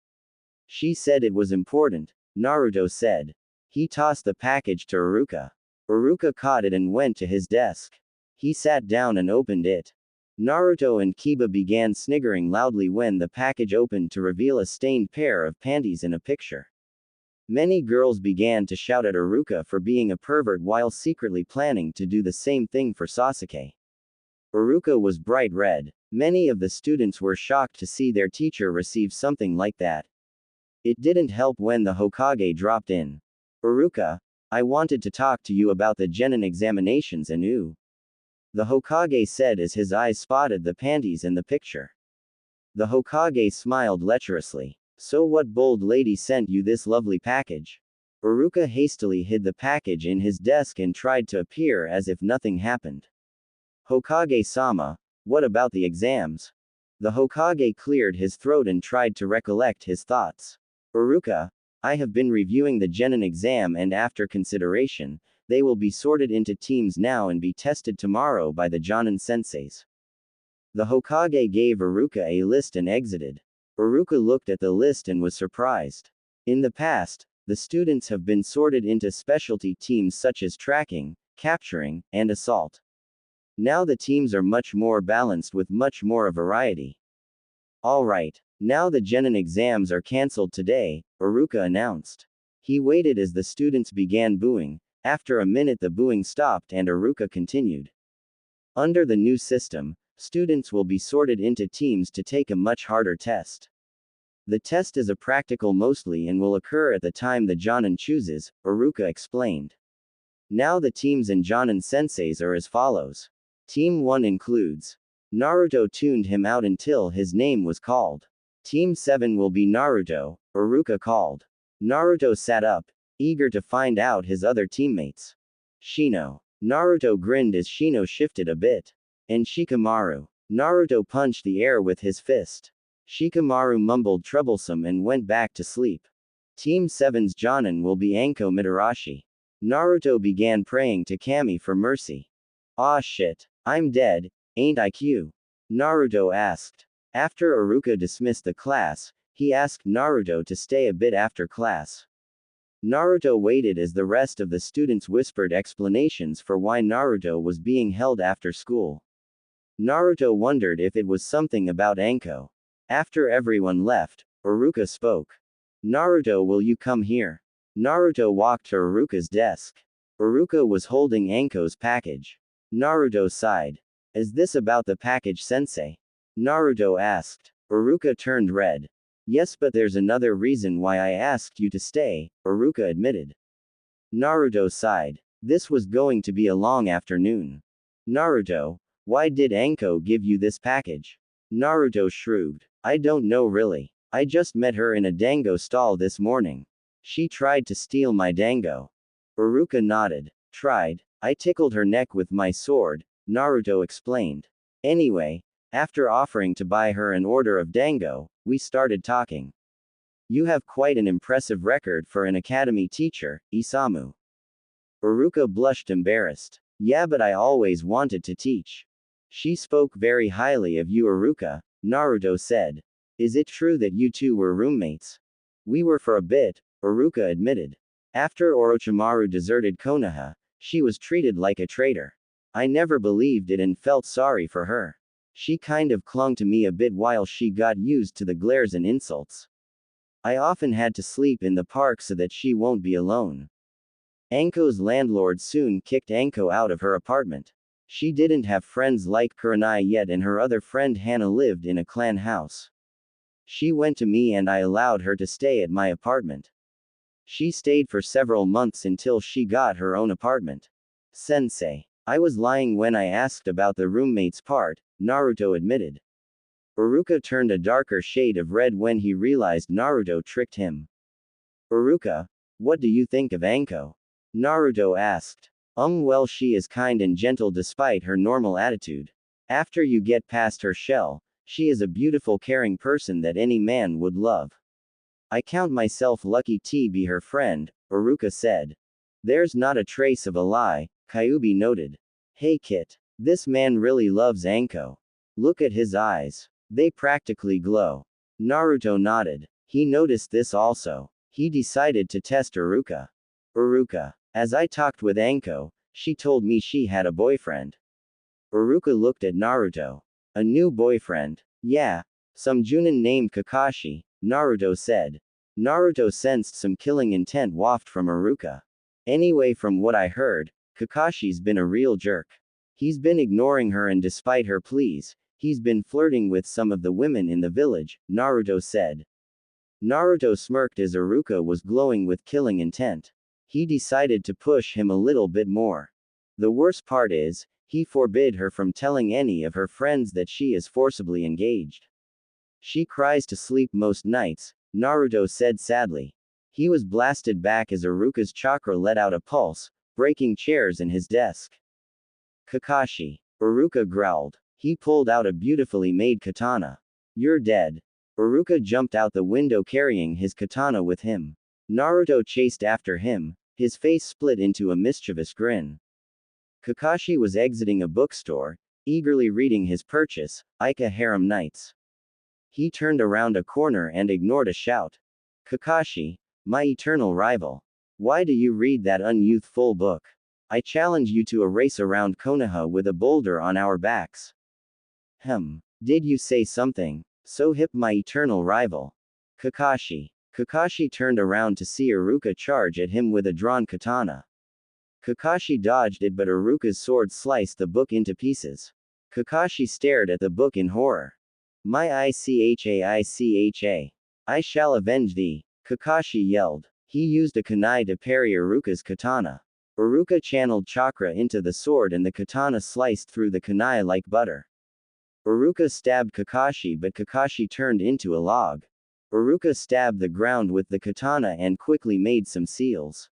She said it was important, Naruto said. He tossed the package to Iruka. Iruka caught it and went to his desk. He sat down and opened it. Naruto and Kiba began sniggering loudly when the package opened to reveal a stained pair of panties in a picture. Many girls began to shout at Iruka for being a pervert while secretly planning to do the same thing for Sasuke. Iruka was bright red. Many of the students were shocked to see their teacher receive something like that. It didn't help when the Hokage dropped in. Iruka, I wanted to talk to you about the Genin examinations and the Hokage said as his eyes spotted the panties in the picture. The Hokage smiled lecherously. So what bold lady sent you this lovely package? Iruka hastily hid the package in his desk and tried to appear as if nothing happened. Hokage-sama, what about the exams? The Hokage cleared his throat and tried to recollect his thoughts. Iruka, I have been reviewing the Genin exam and after consideration, they will be sorted into teams now and be tested tomorrow by the Jonin senseis. The Hokage gave Iruka a list and exited. Iruka looked at the list and was surprised. In the past, the students have been sorted into specialty teams such as tracking, capturing, and assault. Now the teams are much more balanced with much more variety. Alright, now the Genin exams are cancelled today, Iruka announced. He waited as the students began booing. After a minute the booing stopped and Iruka continued. Under the new system, students will be sorted into teams to take a much harder test. The test is a practical mostly and will occur at the time the Jonin chooses, Iruka explained. Now the teams and Jonin senseis are as follows. Team 1 includes. Naruto tuned him out until his name was called. Team 7 will be Naruto, Iruka called. Naruto sat up, eager to find out his other teammates. Shino. Naruto grinned as Shino shifted a bit. And Shikamaru. Naruto punched the air with his fist. Shikamaru mumbled troublesome and went back to sleep. Team 7's Jonin will be Anko Mitarashi. Naruto began praying to Kami for mercy. Aw shit. I'm dead, ain't I cute? Naruto asked. After Iruka dismissed the class, he asked Naruto to stay a bit after class. Naruto waited as the rest of the students whispered explanations for why Naruto was being held after school. Naruto wondered if it was something about Anko. After everyone left, Iruka spoke. Naruto, will you come here? Naruto walked to Iruka's desk. Iruka was holding Anko's package. Naruto sighed. Is this about the package, sensei? Naruto asked. Iruka turned red. Yes, but there's another reason why I asked you to stay, Iruka admitted. Naruto sighed. This was going to be a long afternoon. Naruto, why did Anko give you this package? Naruto shrugged. I don't know really. I just met her in a dango stall this morning. She tried to steal my dango. Iruka nodded. Tried? I tickled her neck with my sword, Naruto explained. Anyway, After offering to buy her an order of dango, we started talking. You have quite an impressive record for an academy teacher, Isamu. Iruka blushed embarrassed. Yeah, but I always wanted to teach. She spoke very highly of you, Iruka, Naruto said. Is it true that you two were roommates? We were for a bit, Iruka admitted. After Orochimaru deserted Konoha, she was treated like a traitor. I never believed it and felt sorry for her. She kind of clung to me a bit while she got used to the glares and insults. I often had to sleep in the park so that she won't be alone. Anko's landlord soon kicked Anko out of her apartment. She didn't have friends like Kurenai yet, and her other friend Hana lived in a clan house. She went to me and I allowed her to stay at my apartment. She stayed for several months until she got her own apartment. Sensei. I was lying when I asked about the roommates part, Naruto admitted. Iruka turned a darker shade of red when he realized Naruto tricked him. Iruka, what do you think of Anko? Naruto asked. Well, she is kind and gentle despite her normal attitude. After you get past her shell, she is a beautiful, caring person that any man would love. I count myself lucky to be her friend, Iruka said. There's not a trace of a lie, Kyuubi noted. Hey Kit, this man really loves Anko. Look at his eyes. They practically glow. Naruto nodded. He noticed this also. He decided to test Iruka. Iruka, as I talked with Anko, she told me she had a boyfriend. Iruka looked at Naruto. A new boyfriend? Yeah. Some Junin named Kakashi, Naruto said. Naruto sensed some killing intent waft from Iruka. Anyway, from what I heard, Kakashi's been a real jerk. He's been ignoring her, and despite her pleas, he's been flirting with some of the women in the village, Naruto said. Naruto smirked as Iruka was glowing with killing intent. He decided to push him a little bit more. The worst part is, he forbid her from telling any of her friends that she is forcibly engaged. She cries to sleep most nights, Naruto said sadly. He was blasted back as Iruka's chakra let out a pulse, breaking chairs in his desk. Kakashi. Iruka growled. He pulled out a beautifully made katana. You're dead. Iruka jumped out the window carrying his katana with him. Naruto chased after him, his face split into a mischievous grin. Kakashi was exiting a bookstore, eagerly reading his purchase, Ika Harem Nights. He turned around a corner and ignored a shout. Kakashi, my eternal rival. Why do you read that unyouthful book? I challenge you to a race around Konoha with a boulder on our backs. Did you say something? So hip, my eternal rival. Kakashi. Kakashi turned around to see Iruka charge at him with a drawn katana. Kakashi dodged it, but Iruka's sword sliced the book into pieces. Kakashi stared at the book in horror. My Icha. I shall avenge thee, Kakashi yelled. He used a kunai to parry Iruka's katana. Iruka channeled chakra into the sword and the katana sliced through the kunai like butter. Iruka stabbed Kakashi, but Kakashi turned into a log. Iruka stabbed the ground with the katana and quickly made some seals.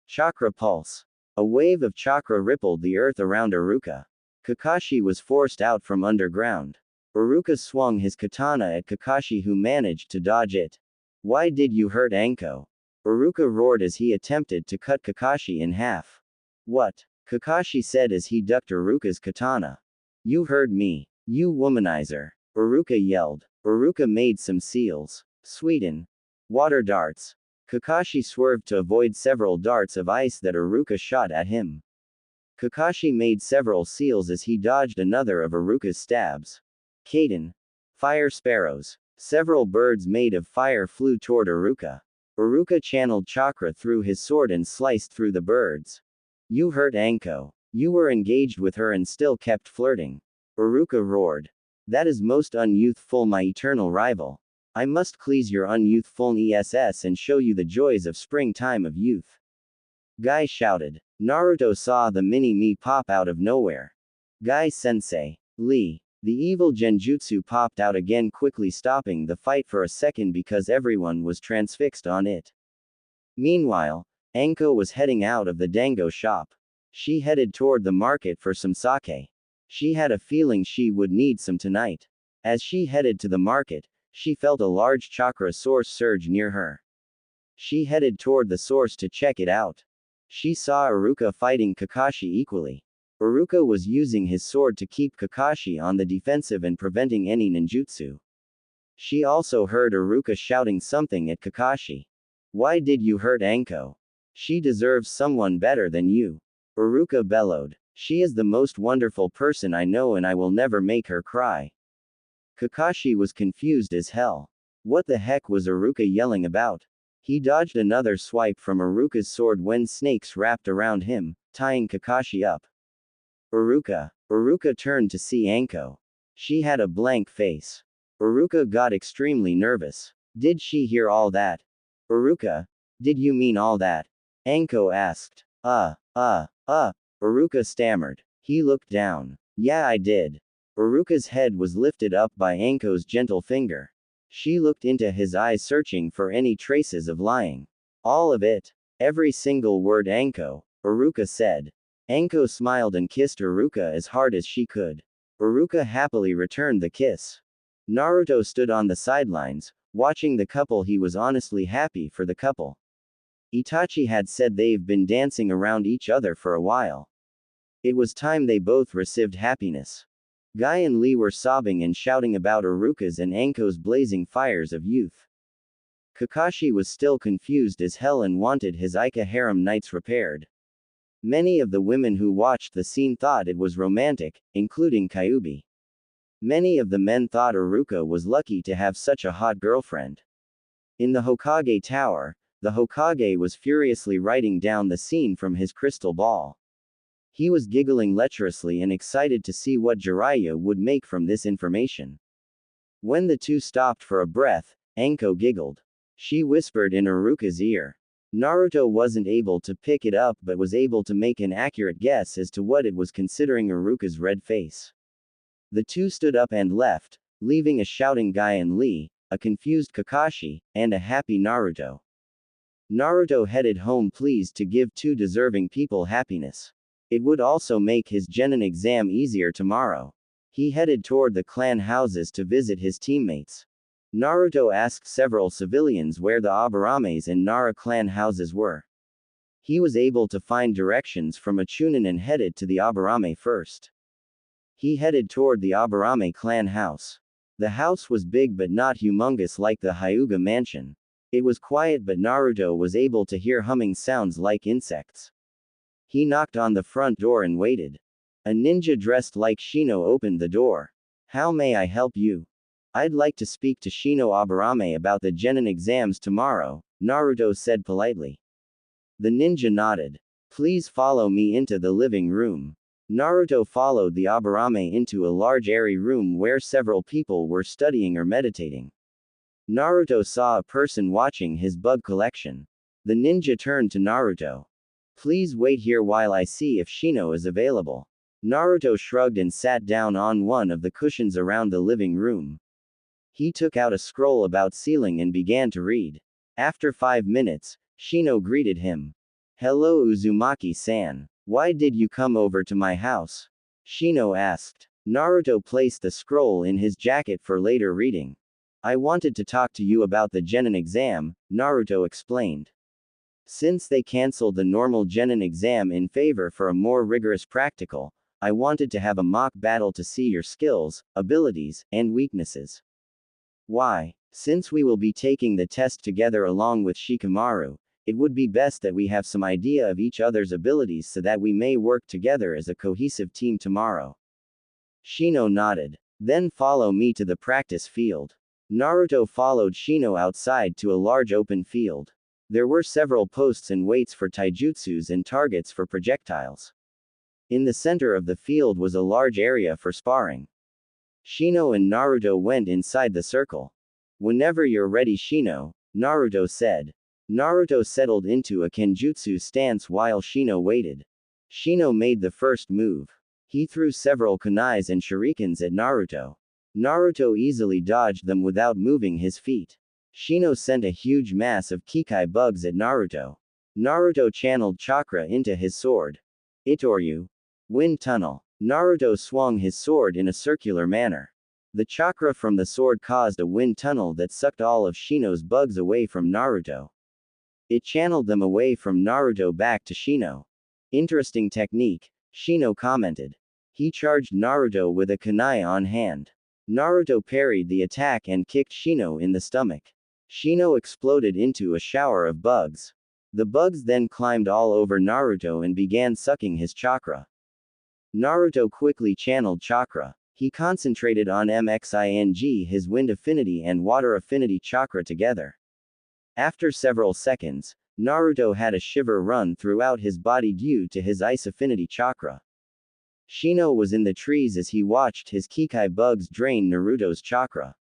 Chakra pulse. A wave of chakra rippled the earth around Iruka. Kakashi was forced out from underground. Iruka swung his katana at Kakashi, who managed to dodge it. Why did you hurt Anko? Iruka roared as he attempted to cut Kakashi in half. What? Kakashi said as he ducked Iruka's katana. You heard me. You womanizer. Iruka yelled. Iruka made some seals. Sweden. Water darts. Kakashi swerved to avoid several darts of ice that Iruka shot at him. Kakashi made several seals as he dodged another of Iruka's stabs. Kaden. Fire sparrows. Several birds made of fire flew toward Iruka. Iruka channeled chakra through his sword and sliced through the birds. You hurt Anko. You were engaged with her and still kept flirting. Iruka roared. That is most unyouthful, my eternal rival. I must please your unyouthfulness and show you the joys of springtime of youth. Guy shouted. Naruto saw the mini-me pop out of nowhere. Guy sensei. Lee. The evil genjutsu popped out again, quickly stopping the fight for a second because everyone was transfixed on it. Meanwhile, Anko was heading out of the dango shop. She headed toward the market for some sake. She had a feeling she would need some tonight. As she headed to the market, she felt a large chakra source surge near her. She headed toward the source to check it out. She saw Iruka fighting Kakashi equally. Iruka was using his sword to keep Kakashi on the defensive and preventing any ninjutsu. She also heard Iruka shouting something at Kakashi. Why did you hurt Anko? She deserves someone better than you. Iruka bellowed. She is the most wonderful person I know and I will never make her cry. Kakashi was confused as hell. What the heck was Iruka yelling about? He dodged another swipe from Iruka's sword when snakes wrapped around him, tying Kakashi up. Iruka turned to see Anko. She had a blank face. Iruka got extremely nervous. Did she hear all that? Iruka, did you mean all that? Anko asked. Iruka stammered. He looked down. Yeah, I did. Iruka's head was lifted up by Anko's gentle finger. She looked into his eyes searching for any traces of lying. All of it. Every single word Anko, Iruka said. Anko smiled and kissed Iruka as hard as she could. Iruka happily returned the kiss. Naruto stood on the sidelines, watching the couple. He was honestly happy for the couple. Itachi had said they've been dancing around each other for a while. It was time they both received happiness. Guy and Lee were sobbing and shouting about Iruka's and Anko's blazing fires of youth. Kakashi was still confused as hell and wanted his Ika harem nights repaired. Many of the women who watched the scene thought it was romantic, including Kyubi. Many of the men thought Iruka was lucky to have such a hot girlfriend. In the Hokage Tower, the Hokage was furiously writing down the scene from his crystal ball. He was giggling lecherously and excited to see what Jiraiya would make from this information. When the two stopped for a breath, Anko giggled. She whispered in Iruka's ear. Naruto wasn't able to pick it up but was able to make an accurate guess as to what it was considering Iruka's red face. The two stood up and left, leaving a shouting Guy and Lee, a confused Kakashi, and a happy Naruto. Naruto headed home pleased to give two deserving people happiness. It would also make his genin exam easier tomorrow. He headed toward the clan houses to visit his teammates. Naruto asked several civilians where the Abarames and Nara clan houses were. He was able to find directions from a Chunin and headed to the Abarame first. He headed toward the Abarame clan house. The house was big but not humongous like the Hyuga mansion. It was quiet but Naruto was able to hear humming sounds like insects. He knocked on the front door and waited. A ninja dressed like Shino opened the door. How may I help you? I'd like to speak to Shino Abarame about the genin exams tomorrow, Naruto said politely. The ninja nodded. Please follow me into the living room. Naruto followed the Abarame into a large airy room where several people were studying or meditating. Naruto saw a person watching his bug collection. The ninja turned to Naruto. Please wait here while I see if Shino is available. Naruto shrugged and sat down on one of the cushions around the living room. He took out a scroll about sealing and began to read. After 5 minutes, Shino greeted him. Hello Uzumaki-san. Why did you come over to my house? Shino asked. Naruto placed the scroll in his jacket for later reading. I wanted to talk to you about the genin exam, Naruto explained. Since they cancelled the normal genin exam in favor for a more rigorous practical, I wanted to have a mock battle to see your skills, abilities, and weaknesses. Why? Since we will be taking the test together along with Shikamaru, it would be best that we have some idea of each other's abilities so that we may work together as a cohesive team tomorrow. Shino nodded. Then follow me to the practice field. Naruto followed Shino outside to a large open field. There were several posts and weights for taijutsus and targets for projectiles. In the center of the field was a large area for sparring. Shino and Naruto went inside the circle. Whenever you're ready, Shino, Naruto said. Naruto settled into a kenjutsu stance while Shino waited. Shino made the first move. He threw several kunais and shurikens at Naruto. Naruto easily dodged them without moving his feet. Shino sent a huge mass of Kekkei bugs at Naruto. Naruto channeled chakra into his sword. Itoryu. Wind tunnel. Naruto swung his sword in a circular manner. The chakra from the sword caused a wind tunnel that sucked all of Shino's bugs away from Naruto. It channeled them away from Naruto back to Shino. Interesting technique, Shino commented. He charged Naruto with a kunai on hand. Naruto parried the attack and kicked Shino in the stomach. Shino exploded into a shower of bugs. The bugs then climbed all over Naruto and began sucking his chakra. Naruto quickly channeled chakra. He concentrated on mxing his wind affinity and water affinity chakra together. After several seconds, Naruto had a shiver run throughout his body due to his ice affinity chakra. Shino was in the trees as he watched his Kekkei bugs drain Naruto's chakra.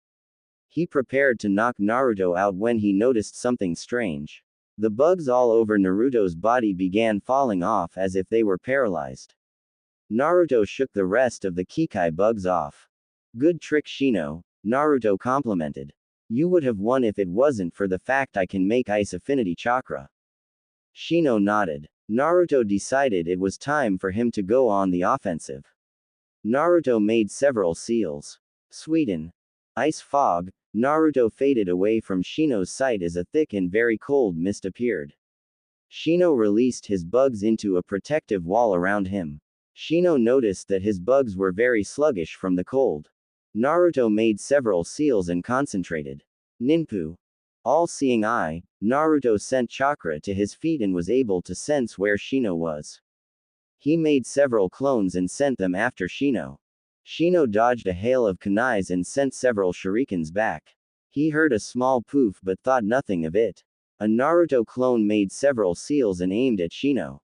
He prepared to knock Naruto out when he noticed something strange. The bugs all over Naruto's body began falling off as if they were paralyzed. Naruto shook the rest of the Kekkei bugs off. Good trick, Shino, Naruto complimented. You would have won if it wasn't for the fact I can make ice affinity chakra. Shino nodded. Naruto decided it was time for him to go on the offensive. Naruto made several seals. Sweden. Ice fog. Naruto faded away from Shino's sight as a thick and very cold mist appeared. Shino released his bugs into a protective wall around him. Shino noticed that his bugs were very sluggish from the cold. Naruto made several seals and concentrated. Ninpu. All-seeing eye, Naruto sent chakra to his feet and was able to sense where Shino was. He made several clones and sent them after Shino. Shino dodged a hail of kunais and sent several shurikens back. He heard a small poof but thought nothing of it. A Naruto clone made several seals and aimed at Shino.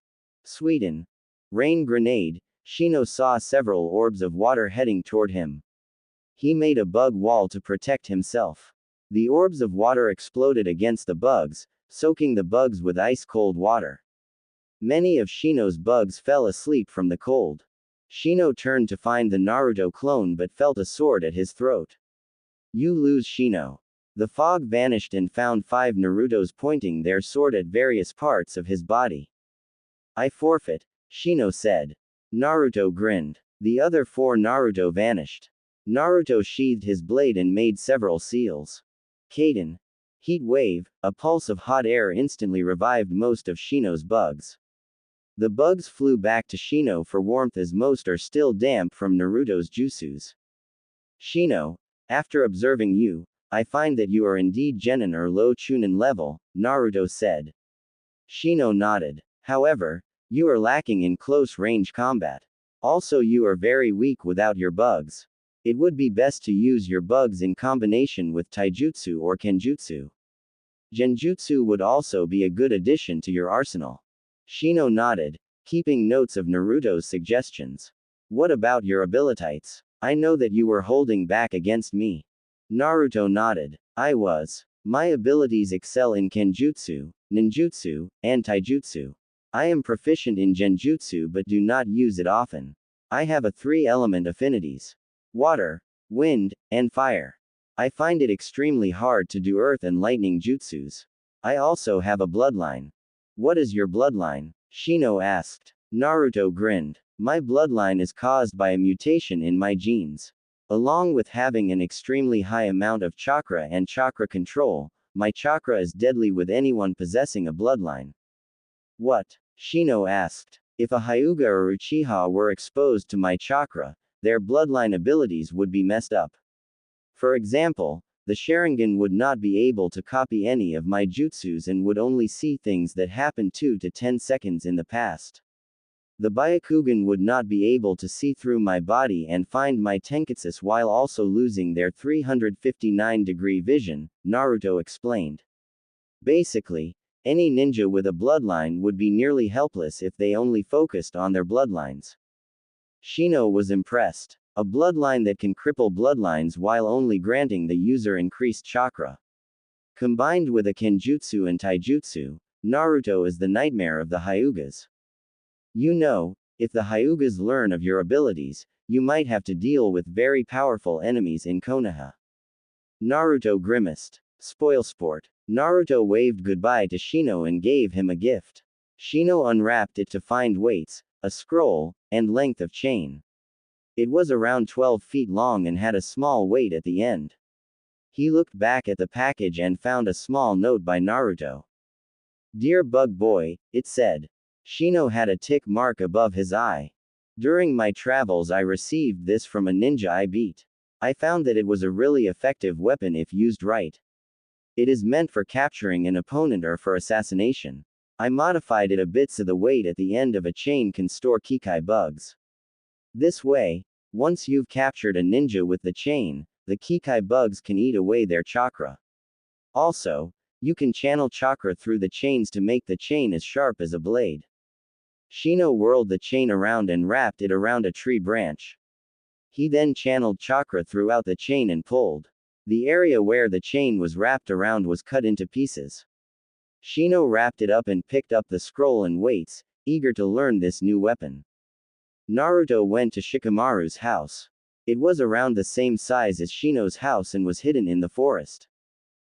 Sweden. Rain grenade. Shino saw several orbs of water heading toward him. He made a bug wall to protect himself. The orbs of water exploded against the bugs, soaking the bugs with ice-cold water. Many of Shino's bugs fell asleep from the cold. Shino turned to find the Naruto clone but felt a sword at his throat. You lose, Shino. The fog vanished and found 5 Narutos pointing their sword at various parts of his body. I forfeit, Shino said. Naruto grinned. The other 4 Naruto vanished. Naruto sheathed his blade and made several seals. Kaden. Heat wave, a pulse of hot air instantly revived most of Shino's bugs. The bugs flew back to Shino for warmth as most are still damp from Naruto's jutsus. Shino, after observing you, I find that you are indeed Genin or low Chunin level, Naruto said. Shino nodded. However, you are lacking in close-range combat. Also, you are very weak without your bugs. It would be best to use your bugs in combination with taijutsu or kenjutsu. Genjutsu would also be a good addition to your arsenal. Shino nodded, keeping notes of Naruto's suggestions. What about your abilities? I know that you were holding back against me. Naruto nodded. I was. My abilities excel in kenjutsu, ninjutsu, and taijutsu. I am proficient in genjutsu but do not use it often. I have a 3-element affinities. Water, wind, and fire. I find it extremely hard to do earth and lightning jutsus. I also have a bloodline. What is your bloodline? Shino asked. Naruto grinned. My bloodline is caused by a mutation in my genes. Along with having an extremely high amount of chakra and chakra control, my chakra is deadly with anyone possessing a bloodline. What? Shino asked. If a Hyuga or Uchiha were exposed to my chakra, their bloodline abilities would be messed up. For example, the Sharingan would not be able to copy any of my jutsus and would only see things that happened 2 to 10 seconds in the past. The Byakugan would not be able to see through my body and find my tenketsu while also losing their 359-degree vision, Naruto explained. Basically, any ninja with a bloodline would be nearly helpless if they only focused on their bloodlines. Shino was impressed. A bloodline that can cripple bloodlines while only granting the user increased chakra. Combined with a kenjutsu and taijutsu, Naruto is the nightmare of the Hyugas. You know, if the Hyugas learn of your abilities, you might have to deal with very powerful enemies in Konoha. Naruto grimaced. Spoilsport. Naruto waved goodbye to Shino and gave him a gift. Shino unwrapped it to find weights, a scroll, and length of chain. It was around 12 feet long and had a small weight at the end. He looked back at the package and found a small note by Naruto. "Dear Bug Boy," it said. Shino had a tick mark above his eye. "During my travels I received this from a ninja I beat. I found that it was a really effective weapon if used right. It is meant for capturing an opponent or for assassination. I modified it a bit so the weight at the end of a chain can store Kekkei bugs. This way, once you've captured a ninja with the chain, the Kekkei bugs can eat away their chakra. Also, you can channel chakra through the chains to make the chain as sharp as a blade." Shino whirled the chain around and wrapped it around a tree branch. He then channeled chakra throughout the chain and pulled. The area where the chain was wrapped around was cut into pieces. Shino wrapped it up and picked up the scroll and weights, eager to learn this new weapon. Naruto went to Shikamaru's house. It was around the same size as Shino's house and was hidden in the forest.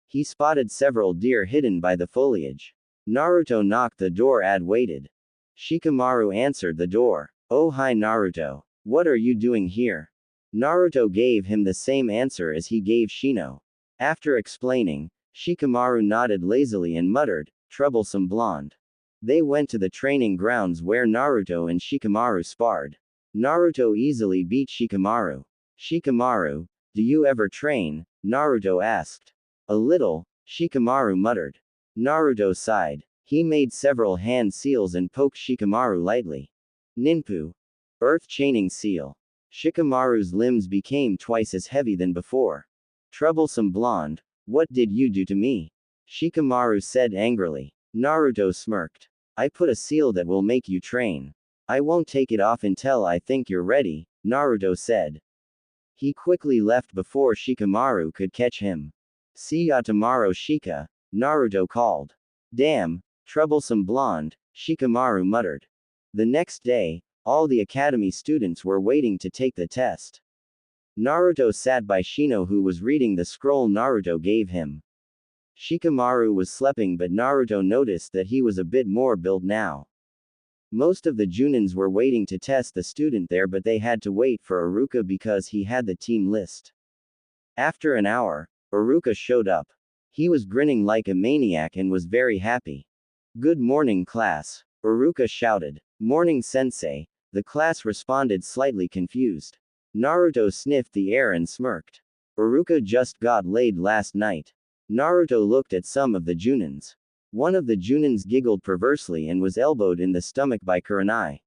He spotted several deer hidden by the foliage. Naruto knocked the door and waited. Shikamaru answered the door. "Oh hi Naruto. What are you doing here?" Naruto gave him the same answer as he gave Shino. After explaining, Shikamaru nodded lazily and muttered, "Troublesome blonde." They went to the training grounds where Naruto and Shikamaru sparred. Naruto easily beat Shikamaru. "Shikamaru, do you ever train?" Naruto asked. "A little," Shikamaru muttered. Naruto sighed. He made several hand seals and poked Shikamaru lightly. "Ninpu. Earth chaining seal." Shikamaru's limbs became twice as heavy than before. "Troublesome blonde, what did you do to me?" Shikamaru said angrily. Naruto smirked. "I put a seal that will make you train. I won't take it off until I think you're ready," Naruto said. He quickly left before Shikamaru could catch him. "See ya tomorrow Shika," Naruto called. "Damn, troublesome blonde," Shikamaru muttered. The next day, all the academy students were waiting to take the test. Naruto sat by Shino who was reading the scroll Naruto gave him. Shikamaru was sleeping but Naruto noticed that he was a bit more built now. Most of the Junins were waiting to test the student there but they had to wait for Iruka because he had the team list. After an hour, Iruka showed up. He was grinning like a maniac and was very happy. "Good morning class," Iruka shouted. "Morning sensei," the class responded slightly confused. Naruto sniffed the air and smirked. Iruka just got laid last night. Naruto looked at some of the Junins. One of the Junins giggled perversely and was elbowed in the stomach by Kurenai.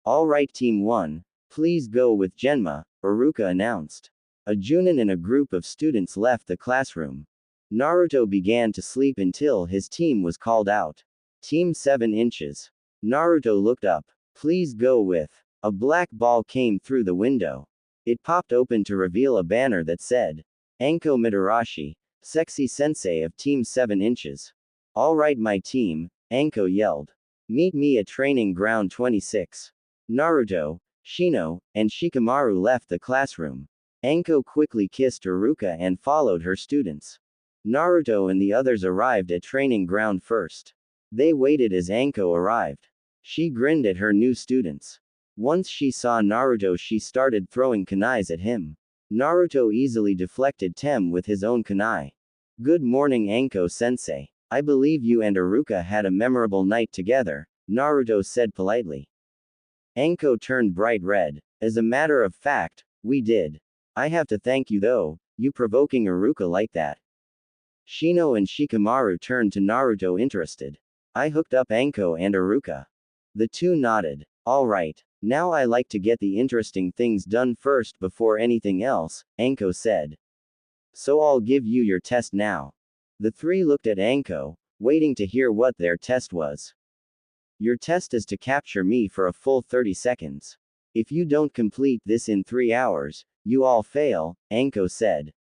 "Alright Team 1, please go with Genma," Iruka announced. A Junin and a group of students left the classroom. Naruto began to sleep until his team was called out. Team 7 inches. Naruto looked up. "Please go with." A black ball came through the window. It popped open to reveal a banner that said, "Anko Mitarashi, Sexy Sensei of Team 7 inches. Alright my team," Anko yelled. "Meet me at Training Ground 26. Naruto, Shino, and Shikamaru left the classroom. Anko quickly kissed Iruka and followed her students. Naruto and the others arrived at Training Ground first. They waited as Anko arrived. She grinned at her new students. Once she saw Naruto she started throwing kunais at him. Naruto easily deflected Tem with his own kunai. "Good morning Anko sensei. I believe you and Iruka had a memorable night together," Naruto said politely. Anko turned bright red. "As a matter of fact, we did. I have to thank you though, you provoking Iruka like that." Shino and Shikamaru turned to Naruto interested. "I hooked up Anko and Iruka." The two nodded. "Alright, now I like to get the interesting things done first before anything else," Anko said. "So I'll give you your test now." The three looked at Anko, waiting to hear what their test was. "Your test is to capture me for a full 30 seconds. If you don't complete this in 3 hours, you all fail," Anko said.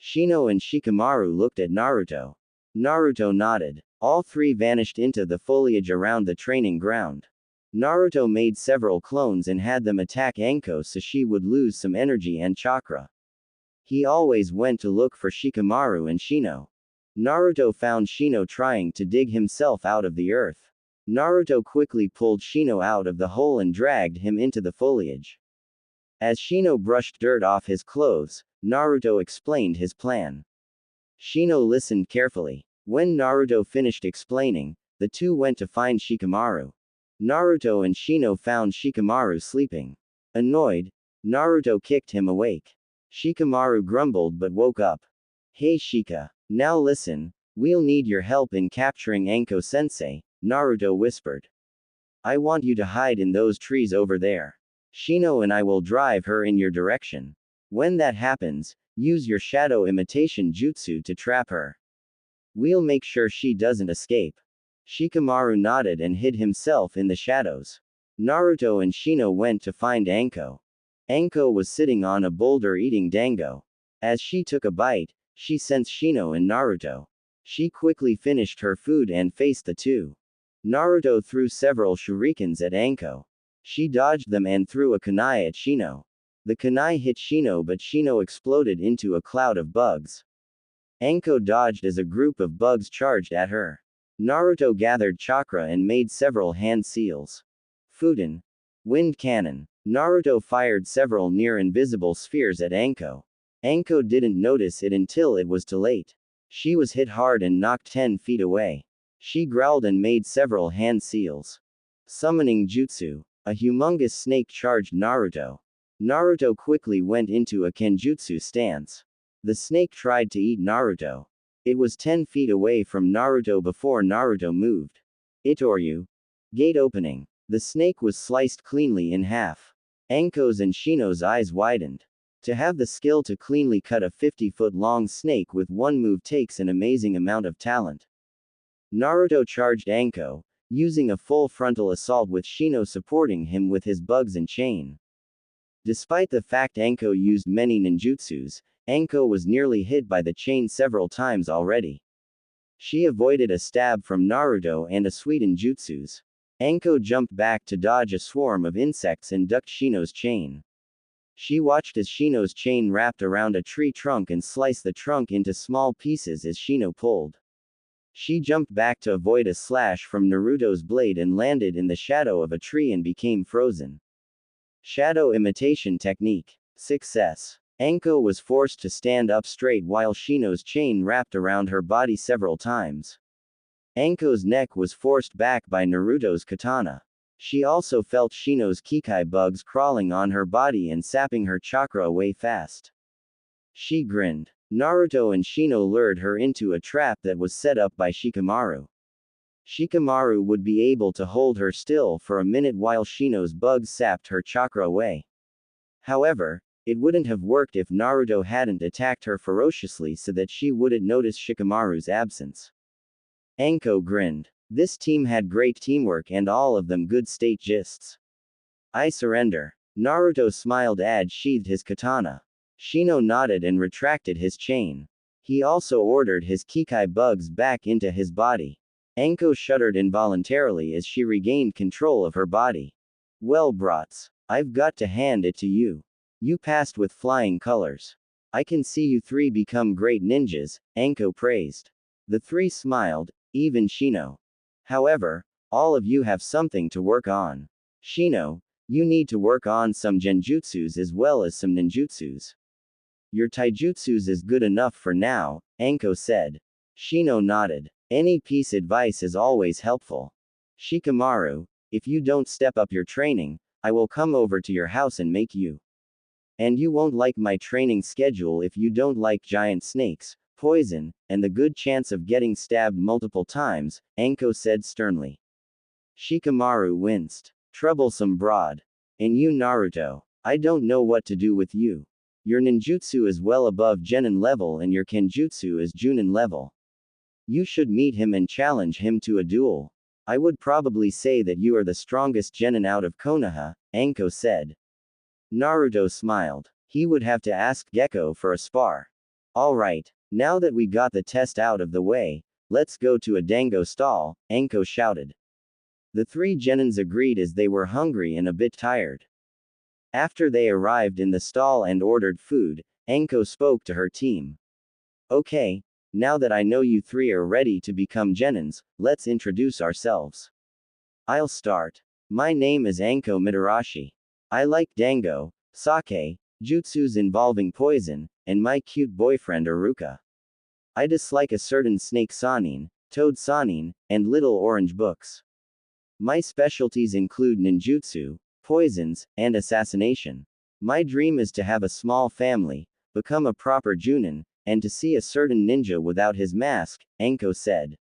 Shino and Shikamaru looked at Naruto. Naruto nodded. All three vanished into the foliage around the training ground. Naruto made several clones and had them attack Anko so she would lose some energy and chakra. He always went to look for Shikamaru and Shino. Naruto found Shino trying to dig himself out of the earth. Naruto quickly pulled Shino out of the hole and dragged him into the foliage. As Shino brushed dirt off his clothes, Naruto explained his plan. Shino listened carefully. When Naruto finished explaining, the two went to find Shikamaru. Naruto and Shino found Shikamaru sleeping. Annoyed, Naruto kicked him awake. Shikamaru grumbled but woke up. Hey Shika. Now listen, we'll need your help in capturing Anko-sensei, Naruto whispered. I want you to hide in those trees over there. Shino and I will drive her in your direction. When that happens, use your shadow imitation jutsu to trap her. We'll make sure she doesn't escape. Shikamaru nodded and hid himself in the shadows. Naruto and Shino went to find Anko. Anko was sitting on a boulder eating dango. As she took a bite, she sensed Shino and Naruto. She quickly finished her food and faced the two. Naruto threw several shurikens at Anko. She dodged them and threw a kunai at Shino. The kunai hit Shino but Shino exploded into a cloud of bugs. Anko dodged as a group of bugs charged at her. Naruto gathered chakra and made several hand seals. Fuden. Wind cannon. Naruto fired several near-invisible spheres at Anko. Anko didn't notice it until it was too late. She was hit hard and knocked 10 feet away. She growled and made several hand seals. Summoning jutsu. A humongous snake charged Naruto. Naruto quickly went into a kenjutsu stance. The snake tried to eat Naruto. It was 10 feet away from Naruto before Naruto moved. Itoryu. Gate opening. The snake was sliced cleanly in half. Anko's and Shino's eyes widened. To have the skill to cleanly cut a 50-foot-long snake with one move takes an amazing amount of talent. Naruto charged Anko, using a full frontal assault with Shino supporting him with his bugs and chain. Despite the fact Anko used many ninjutsus, Anko was nearly hit by the chain several times already. She avoided a stab from Naruto and a sweetened jutsus. Anko jumped back to dodge a swarm of insects and ducked Shino's chain. She watched as Shino's chain wrapped around a tree trunk and sliced the trunk into small pieces as Shino pulled. She jumped back to avoid a slash from Naruto's blade and landed in the shadow of a tree and became frozen. Shadow imitation technique. Success. Anko was forced to stand up straight while Shino's chain wrapped around her body several times. Anko's neck was forced back by Naruto's katana. She also felt Shino's Kekkei bugs crawling on her body and sapping her chakra away fast. She grinned. Naruto and Shino lured her into a trap that was set up by Shikamaru. Shikamaru would be able to hold her still for a minute while Shino's bugs sapped her chakra away. However, it wouldn't have worked if Naruto hadn't attacked her ferociously so that she wouldn't notice Shikamaru's absence. Anko grinned. This team had great teamwork and all of them good state gists. I surrender. Naruto smiled and sheathed his katana. Shino nodded and retracted his chain. He also ordered his Kekkei bugs back into his body. Anko shuddered involuntarily as she regained control of her body. Well brats. I've got to hand it to you. You passed with flying colors. I can see you three become great ninjas, Anko praised. The three smiled, even Shino. However, all of you have something to work on. Shino, you need to work on some genjutsus as well as some ninjutsus. Your taijutsus is good enough for now, Anko said. Shino nodded. Any piece advice is always helpful. Shikamaru, if you don't step up your training, I will come over to your house and make you. And you won't like my training schedule if you don't like giant snakes, poison, and the good chance of getting stabbed multiple times, Anko said sternly. Shikamaru winced. Troublesome broad. And you Naruto, I don't know what to do with you. Your ninjutsu is well above genin level and your kenjutsu is junin level. You should meet him and challenge him to a duel. I would probably say that you are the strongest genin out of Konoha, Anko said. Naruto smiled. He would have to ask Gekko for a spar. Alright, now that we got the test out of the way, let's go to a dango stall, Anko shouted. The three genins agreed as they were hungry and a bit tired. After they arrived in the stall and ordered food, Anko spoke to her team. Okay, now that I know you three are ready to become genins, let's introduce ourselves. I'll start. My name is Anko Mitarashi. I like dango, sake, jutsus involving poison, and my cute boyfriend Iruka. I dislike a certain snake sanin, toad sanin, and little orange books. My specialties include ninjutsu, poisons, and assassination. My dream is to have a small family, become a proper junin, and to see a certain ninja without his mask, Anko said.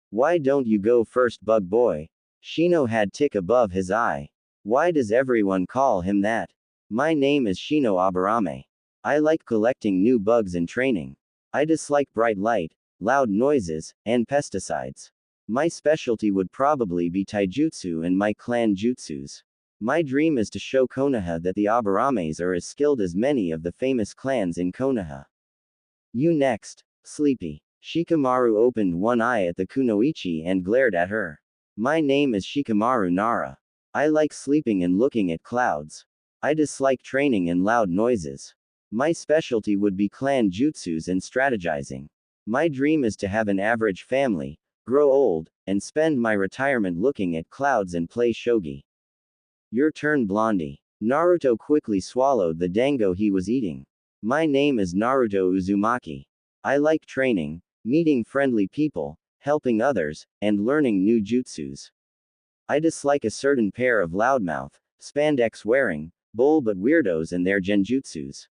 Why don't you go first, bug boy? Shino had tick above his eye. Why does everyone call him that? My name is Shino Aburame. I like collecting new bugs and training. I dislike bright light, loud noises, and pesticides. My specialty would probably be taijutsu and my clan jutsus. My dream is to show Konoha that the Aburames are as skilled as many of the famous clans in Konoha. You next, sleepy. Shikamaru opened one eye at the kunoichi and glared at her. My name is Shikamaru Nara. I like sleeping and looking at clouds. I dislike training and loud noises. My specialty would be clan jutsus and strategizing. My dream is to have an average family, grow old, and spend my retirement looking at clouds and play shogi. Your turn, Blondie. Naruto quickly swallowed the dango he was eating. My name is Naruto Uzumaki. I like training, meeting friendly people, helping others, and learning new jutsus. I dislike a certain pair of loudmouth, spandex wearing, bull but weirdos and their genjutsus.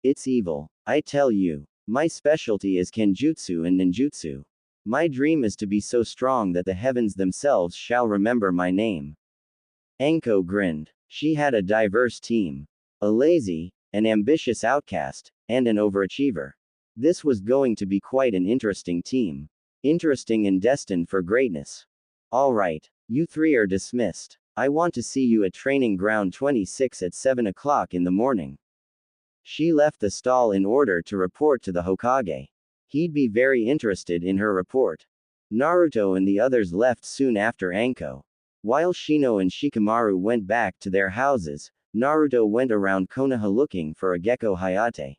It's evil, I tell you. My specialty is kenjutsu and ninjutsu. My dream is to be so strong that the heavens themselves shall remember my name. Anko grinned. She had a diverse team. A lazy, an ambitious outcast, and an overachiever. This was going to be quite an interesting team. Interesting and destined for greatness. Alright, you three are dismissed. I want to see you at training ground 26 at 7 o'clock in the morning. She left the stall in order to report to the Hokage. He'd be very interested in her report. Naruto and the others left soon after Anko. While Shino and Shikamaru went back to their houses, Naruto went around Konoha looking for a Gecko Hayate.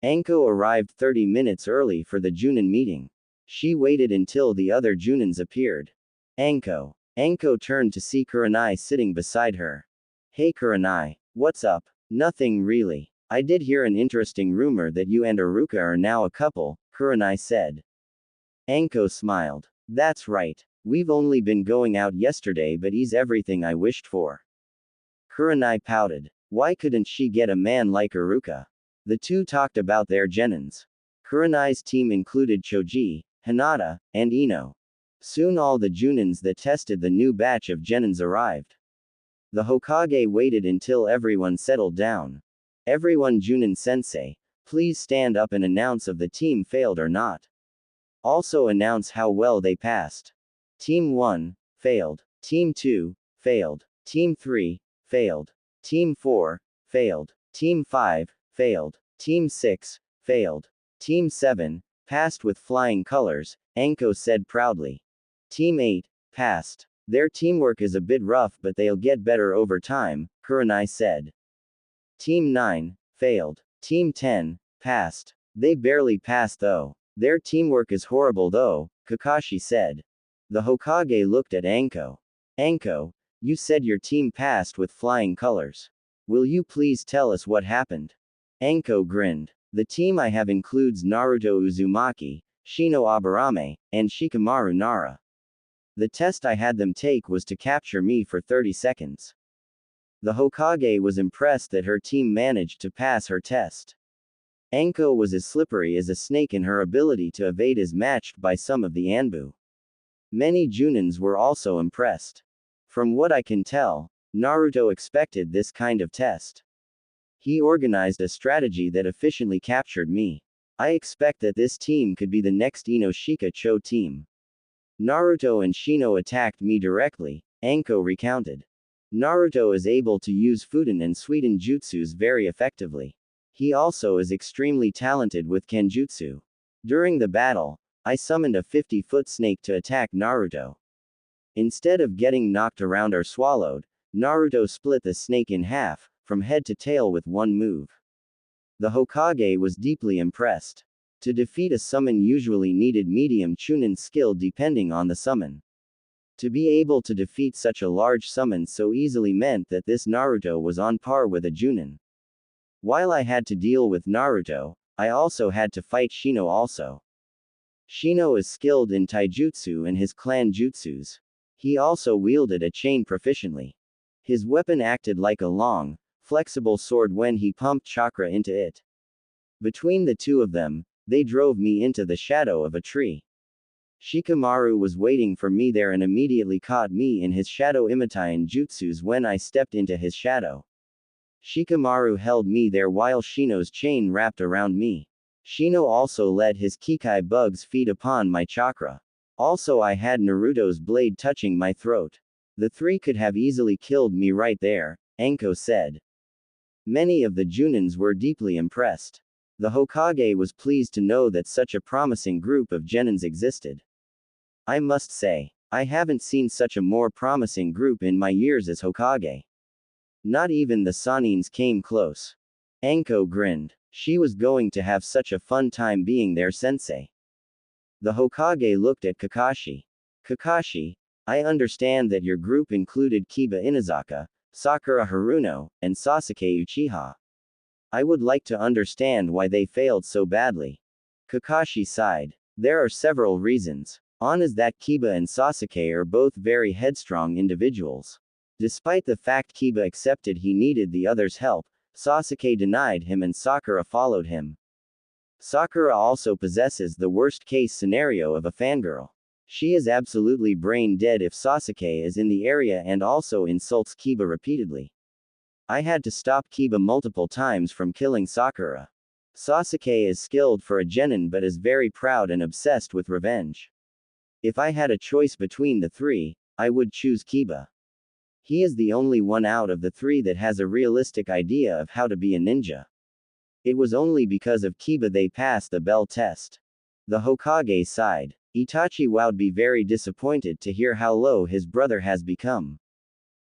Anko arrived 30 minutes early for the Junin meeting. She waited until the other Junins appeared. Anko. Anko turned to see Kurenai sitting beside her. Hey Kurenai, what's up? Nothing really. I did hear an interesting rumor that you and Iruka are now a couple, Kurenai said. Anko smiled. That's right. We've only been going out yesterday, but he's everything I wished for. Kurenai pouted. Why couldn't she get a man like Iruka? The two talked about their genins. Kurenai's team included Choji, Hinata, and Ino. Soon all the Junins that tested the new batch of genins arrived. The Hokage waited until everyone settled down. Everyone, Junin sensei, please stand up and announce if the team failed or not. Also announce how well they passed. Team 1, failed. Team 2, failed. Team 3, failed. Team 4, failed. Team 5, failed. Team 6, failed. Team 7, passed with flying colors, Anko said proudly. Team 8, passed. Their teamwork is a bit rough, but they'll get better over time, Kurenai said. Team 9, failed. Team 10, passed. They barely passed though. Their teamwork is horrible though, Kakashi said. The Hokage looked at Anko. Anko, you said your team passed with flying colors. Will you please tell us what happened? Anko grinned. The team I have includes Naruto Uzumaki, Shino Aburame, and Shikamaru Nara. The test I had them take was to capture me for 30 seconds. The Hokage was impressed that her team managed to pass her test. Anko was as slippery as a snake, and her ability to evade is matched by some of the Anbu. Many Junins were also impressed. From what I can tell, Naruto expected this kind of test. He organized a strategy that efficiently captured me. I expect that this team could be the next Inoshika Cho team. Naruto and Shino attacked me directly, Anko recounted. Naruto is able to use Fuden and Suiten jutsus very effectively. He also is extremely talented with Kenjutsu. During the battle, I summoned a 50-foot snake to attack Naruto. Instead of getting knocked around or swallowed, Naruto split the snake in half, from head to tail with one move. The Hokage was deeply impressed. To defeat a summon usually needed medium Chunin skill depending on the summon. To be able to defeat such a large summon so easily meant that this Naruto was on par with a Junin. While I had to deal with Naruto, I also had to fight Shino also. Shino is skilled in taijutsu and his clan jutsus. He also wielded a chain proficiently. His weapon acted like a long, flexible sword when he pumped chakra into it. Between the two of them, they drove me into the shadow of a tree. Shikamaru was waiting for me there and immediately caught me in his shadow imitating jutsus when I stepped into his shadow. Shikamaru held me there while Shino's chain wrapped around me. Shino also let his Kekkei bugs feed upon my chakra. Also I had Naruto's blade touching my throat. The three could have easily killed me right there, Anko said. Many of the Junins were deeply impressed. The Hokage was pleased to know that such a promising group of genins existed. I must say, I haven't seen such a more promising group in my years as Hokage. Not even the Sanins came close. Anko grinned. She was going to have such a fun time being their sensei. The Hokage looked at Kakashi. Kakashi, I understand that your group included Kiba Inazaka, Sakura Haruno, and Sasuke Uchiha. I would like to understand why they failed so badly. Kakashi sighed. There are several reasons. One is that Kiba and Sasuke are both very headstrong individuals. Despite the fact Kiba accepted he needed the others' help, Sasuke denied him and Sakura followed him. Sakura also possesses the worst-case scenario of a fangirl. She is absolutely brain dead if Sasuke is in the area and also insults Kiba repeatedly. I had to stop Kiba multiple times from killing Sakura. Sasuke is skilled for a genin but is very proud and obsessed with revenge. If I had a choice between the three, I would choose Kiba. He is the only one out of the three that has a realistic idea of how to be a ninja. It was only because of Kiba they passed the bell test. The Hokage sighed. Itachi would be very disappointed to hear how low his brother has become.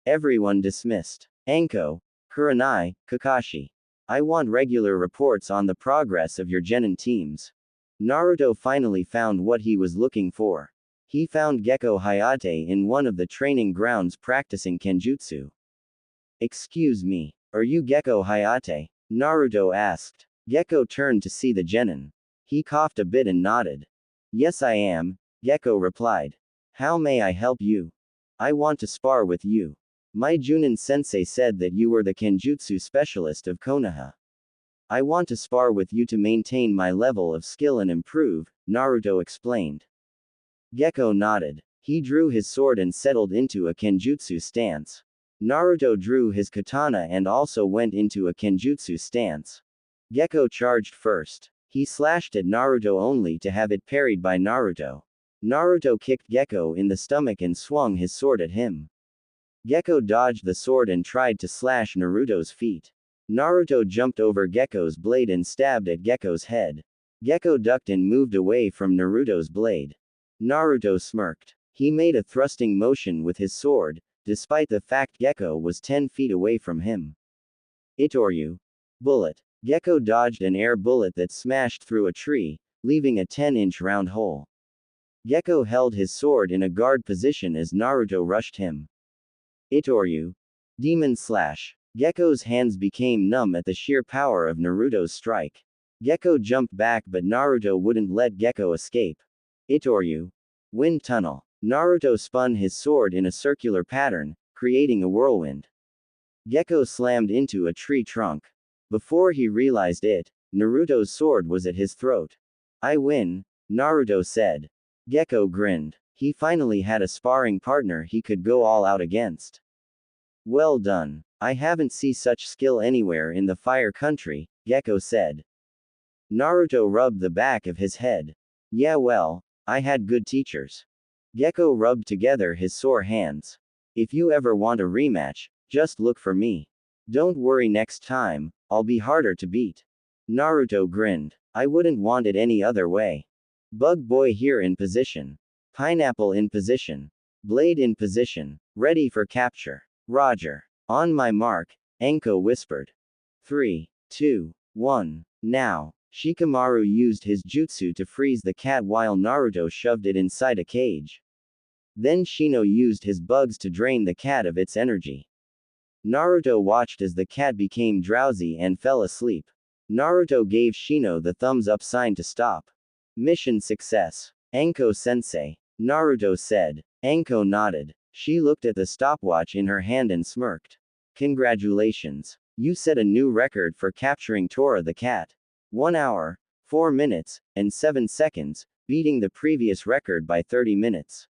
Everyone dismissed. Anko, Kurenai, Kakashi. I want regular reports on the progress of your genin teams. Naruto finally found what he was looking for. He found Gekko Hayate in one of the training grounds practicing kenjutsu. Excuse me, are you Gekko Hayate? Naruto asked. Gekko turned to see the genin. He coughed a bit and nodded. Yes I am, Gekko replied. How may I help you? I want to spar with you. My Junin sensei said that you were the kenjutsu specialist of Konoha. I want to spar with you to maintain my level of skill and improve, Naruto explained. Gekko nodded. He drew his sword and settled into a kenjutsu stance. Naruto drew his katana and also went into a kenjutsu stance. Gekko charged first. He slashed at Naruto only to have it parried by Naruto. Naruto kicked Gekko in the stomach and swung his sword at him. Gekko dodged the sword and tried to slash Naruto's feet. Naruto jumped over Gekko's blade and stabbed at Gekko's head. Gekko ducked and moved away from Naruto's blade. Naruto smirked. He made a thrusting motion with his sword, despite the fact Gekko was 10 feet away from him. Itoryu. Bullet. Gekko dodged an air bullet that smashed through a tree, leaving a 10-inch round hole. Gekko held his sword in a guard position as Naruto rushed him. Itoryu. Demon Slash. Gekko's hands became numb at the sheer power of Naruto's strike. Gekko jumped back but Naruto wouldn't let Gekko escape. Itoryu. Wind Tunnel. Naruto spun his sword in a circular pattern, creating a whirlwind. Gekko slammed into a tree trunk. Before he realized it, Naruto's sword was at his throat. I win, Naruto said. Gekko grinned. He finally had a sparring partner he could go all out against. Well done. I haven't seen such skill anywhere in the Fire Country, Gekko said. Naruto rubbed the back of his head. Yeah well, I had good teachers. Gekko rubbed together his sore hands. If you ever want a rematch, just look for me. Don't worry, next time, I'll be harder to beat. Naruto grinned. I wouldn't want it any other way. Bug Boy here in position. Pineapple in position. Blade in position. Ready for capture. Roger. On my mark, Anko whispered. 3, 2, 1, now. Shikamaru used his jutsu to freeze the cat while Naruto shoved it inside a cage. Then Shino used his bugs to drain the cat of its energy. Naruto watched as the cat became drowsy and fell asleep. Naruto gave Shino the thumbs up sign to stop. Mission success. Anko-sensei. Naruto said. Anko nodded. She looked at the stopwatch in her hand and smirked. Congratulations. You set a new record for capturing Tora the cat. 1 hour, 4 minutes, and 7 seconds, beating the previous record by 30 minutes.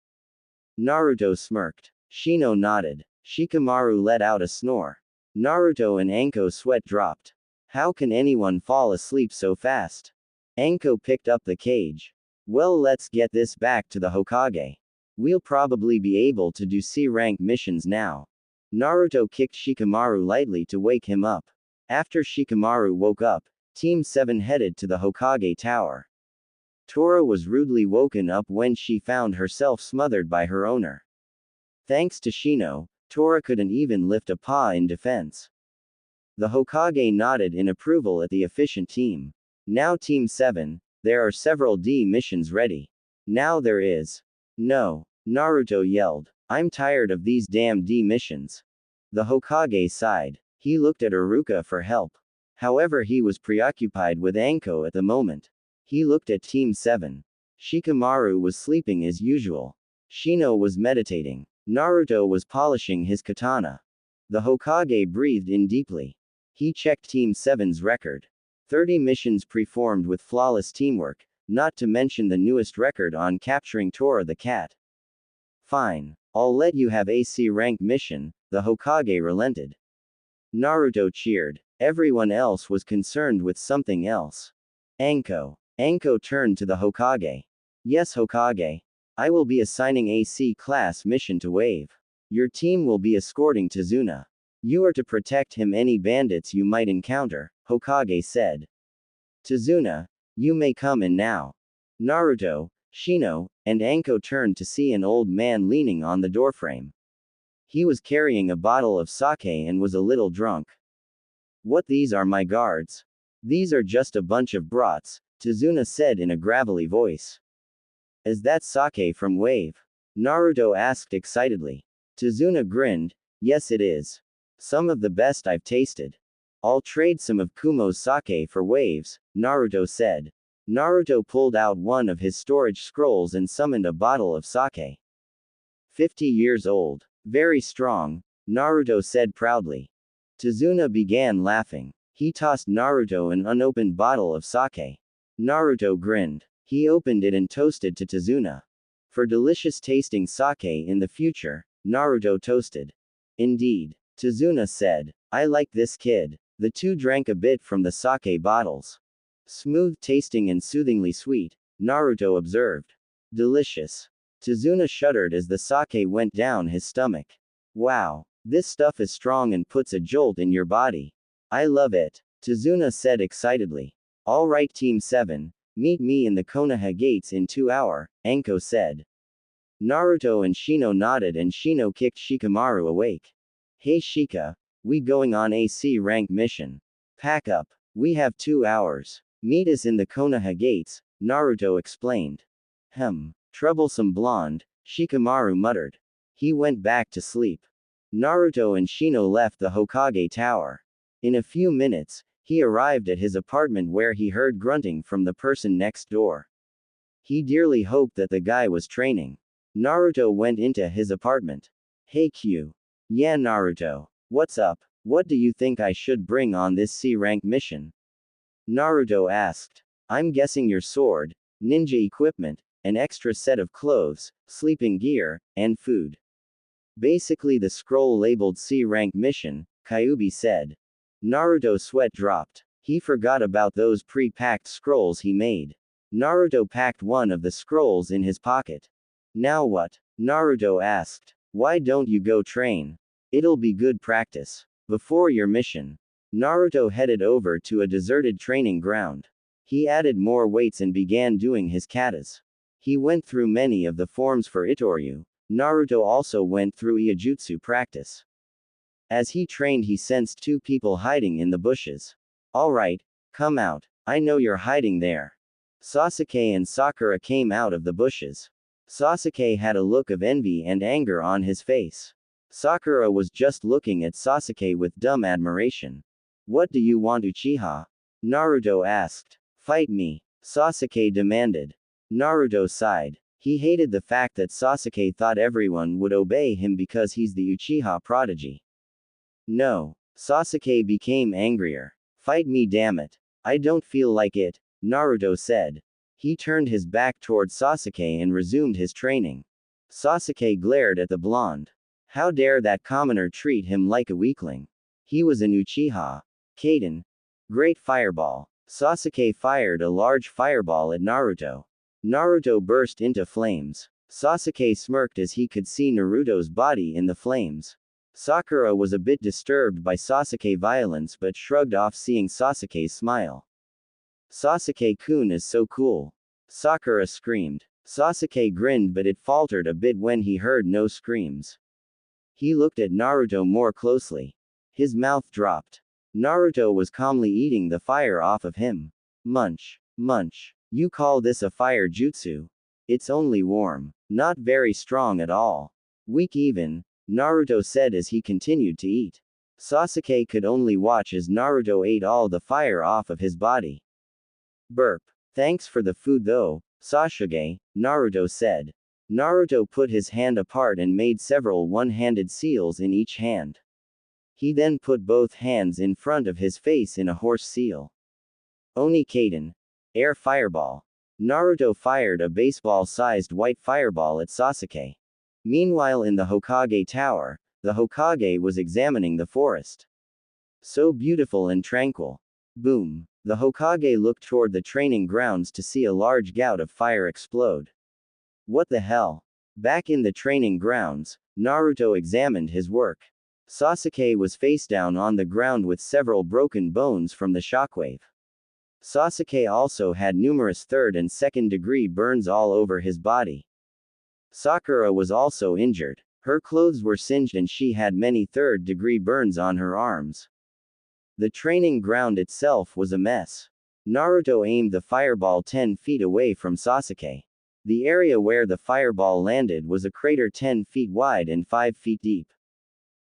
Naruto smirked. Shino nodded. Shikamaru let out a snore. Naruto and Anko's sweat dropped. How can anyone fall asleep so fast? Anko picked up the cage. Well, let's get this back to the Hokage. We'll probably be able to do C-rank missions now. Naruto kicked Shikamaru lightly to wake him up. After Shikamaru woke up, Team 7 headed to the Hokage Tower. Tora was rudely woken up when she found herself smothered by her owner. Thanks to Shino, Tora couldn't even lift a paw in defense. The Hokage nodded in approval at the efficient team. Now Team 7, there are several D missions ready. Now there is. No, Naruto yelled. I'm tired of these damn D missions. The Hokage sighed. He looked at Iruka for help. However, he was preoccupied with Anko at the moment. He looked at Team 7. Shikamaru was sleeping as usual. Shino was meditating. Naruto was polishing his katana. The Hokage breathed in deeply. He checked Team 7's record. 30 missions performed with flawless teamwork, not to mention the newest record on capturing Tora the cat. Fine. I'll let you have a C-rank mission, the Hokage relented. Naruto cheered. Everyone else was concerned with something else. Anko. Anko turned to the Hokage. Yes, Hokage. I will be assigning a C-class mission to Wave. Your team will be escorting Tazuna. You are to protect him any bandits you might encounter, Hokage said. Tazuna, you may come in now. Naruto, Shino, and Anko turned to see an old man leaning on the doorframe. He was carrying a bottle of sake and was a little drunk. What, these are my guards? These are just a bunch of brats, Tazuna said in a gravelly voice. Is that sake from Wave? Naruto asked excitedly. Tazuna grinned. Yes, it is. Some of the best I've tasted. I'll trade some of Kumo's sake for Wave's, Naruto said. Naruto pulled out one of his storage scrolls and summoned a bottle of sake. 50 years old. Very strong, Naruto said proudly. Tazuna began laughing. He tossed Naruto an unopened bottle of sake. Naruto grinned. He opened it and toasted to Tazuna. For delicious tasting sake in the future, Naruto toasted. Indeed, Tazuna said. I like this kid. The two drank a bit from the sake bottles. Smooth tasting and soothingly sweet, Naruto observed. Delicious. Tazuna shuddered as the sake went down his stomach. Wow, this stuff is strong and puts a jolt in your body. I love it, Tazuna said excitedly. All right, Team 7, meet me in the Konoha gates in 2 hours, Anko said. Naruto and Shino nodded and Shino kicked Shikamaru awake. Hey Shika, we going on a C-rank mission. Pack up. We have 2 hours. Meet us in the Konoha gates, Naruto explained. Troublesome blonde, Shikamaru muttered. He went back to sleep. Naruto and Shino left the Hokage Tower. In a few minutes, he arrived at his apartment where he heard grunting from the person next door. He dearly hoped that the guy was training. Naruto went into his apartment. Hey Q. Yeah, Naruto. What's up? What do you think I should bring on this C-rank mission? Naruto asked. I'm guessing your sword, ninja equipment, an extra set of clothes, sleeping gear, and food. Basically the scroll labeled C-rank mission, Kyuubi said. Naruto's sweat dropped. He forgot about those pre-packed scrolls he made. Naruto packed one of the scrolls in his pocket. Now what? Naruto asked. Why don't you go train? It'll be good practice. Before your mission. Naruto headed over to a deserted training ground. He added more weights and began doing his katas. He went through many of the forms for Itoryu. Naruto also went through Iijutsu practice. As he trained, he sensed 2 people hiding in the bushes. Alright, come out. I know you're hiding there. Sasuke and Sakura came out of the bushes. Sasuke had a look of envy and anger on his face. Sakura was just looking at Sasuke with dumb admiration. What do you want, Uchiha? Naruto asked. Fight me, Sasuke demanded. Naruto sighed. He hated the fact that Sasuke thought everyone would obey him because he's the Uchiha prodigy. No. Sasuke became angrier. Fight me, damn it. I don't feel like it, Naruto said. He turned his back toward Sasuke and resumed his training. Sasuke glared at the blonde. How dare that commoner treat him like a weakling? He was an Uchiha. Kaden. Great fireball. Sasuke fired a large fireball at Naruto. Naruto burst into flames. Sasuke smirked as he could see Naruto's body in the flames. Sakura was a bit disturbed by Sasuke's violence but shrugged off seeing Sasuke's smile. Sasuke-kun is so cool. Sakura screamed. Sasuke grinned but it faltered a bit when he heard no screams. He looked at Naruto more closely. His mouth dropped. Naruto was calmly eating the fire off of him. Munch. Munch. You call this a fire jutsu? It's only warm. Not very strong at all. Weak even, Naruto said as he continued to eat. Sasuke could only watch as Naruto ate all the fire off of his body. Burp. Thanks for the food though, Sasuke, Naruto said. Naruto put his hand apart and made several one-handed seals in each hand. He then put both hands in front of his face in a horse seal. Oni Kaden. Air fireball. Naruto fired a baseball-sized white fireball at Sasuke. Meanwhile in the Hokage tower, the Hokage was examining the forest. So beautiful and tranquil. Boom. The Hokage looked toward the training grounds to see a large gout of fire explode. What the hell? Back in the training grounds, Naruto examined his work. Sasuke was face down on the ground with several broken bones from the shockwave. Sasuke also had numerous third and second degree burns all over his body. Sakura was also injured. Her clothes were singed and she had many third-degree burns on her arms. The training ground itself was a mess. Naruto aimed the fireball 10 feet away from Sasuke. The area where the fireball landed was a crater 10 feet wide and 5 feet deep.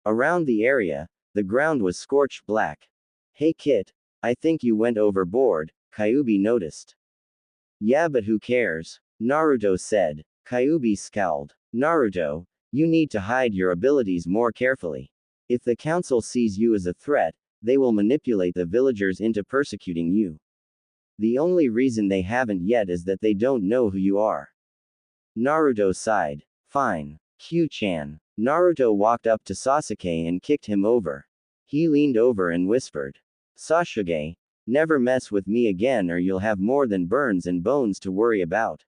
Around the area, the ground was scorched black. Hey Kit, I think you went overboard, Kyuubi noticed. Yeah, but who cares? Naruto said. Kyuubi scowled. Naruto, you need to hide your abilities more carefully. If the council sees you as a threat, they will manipulate the villagers into persecuting you. The only reason they haven't yet is that they don't know who you are. Naruto sighed. Fine. Q-chan. Naruto walked up to Sasuke and kicked him over. He leaned over and whispered. Sasuke, never mess with me again or you'll have more than burns and bones to worry about.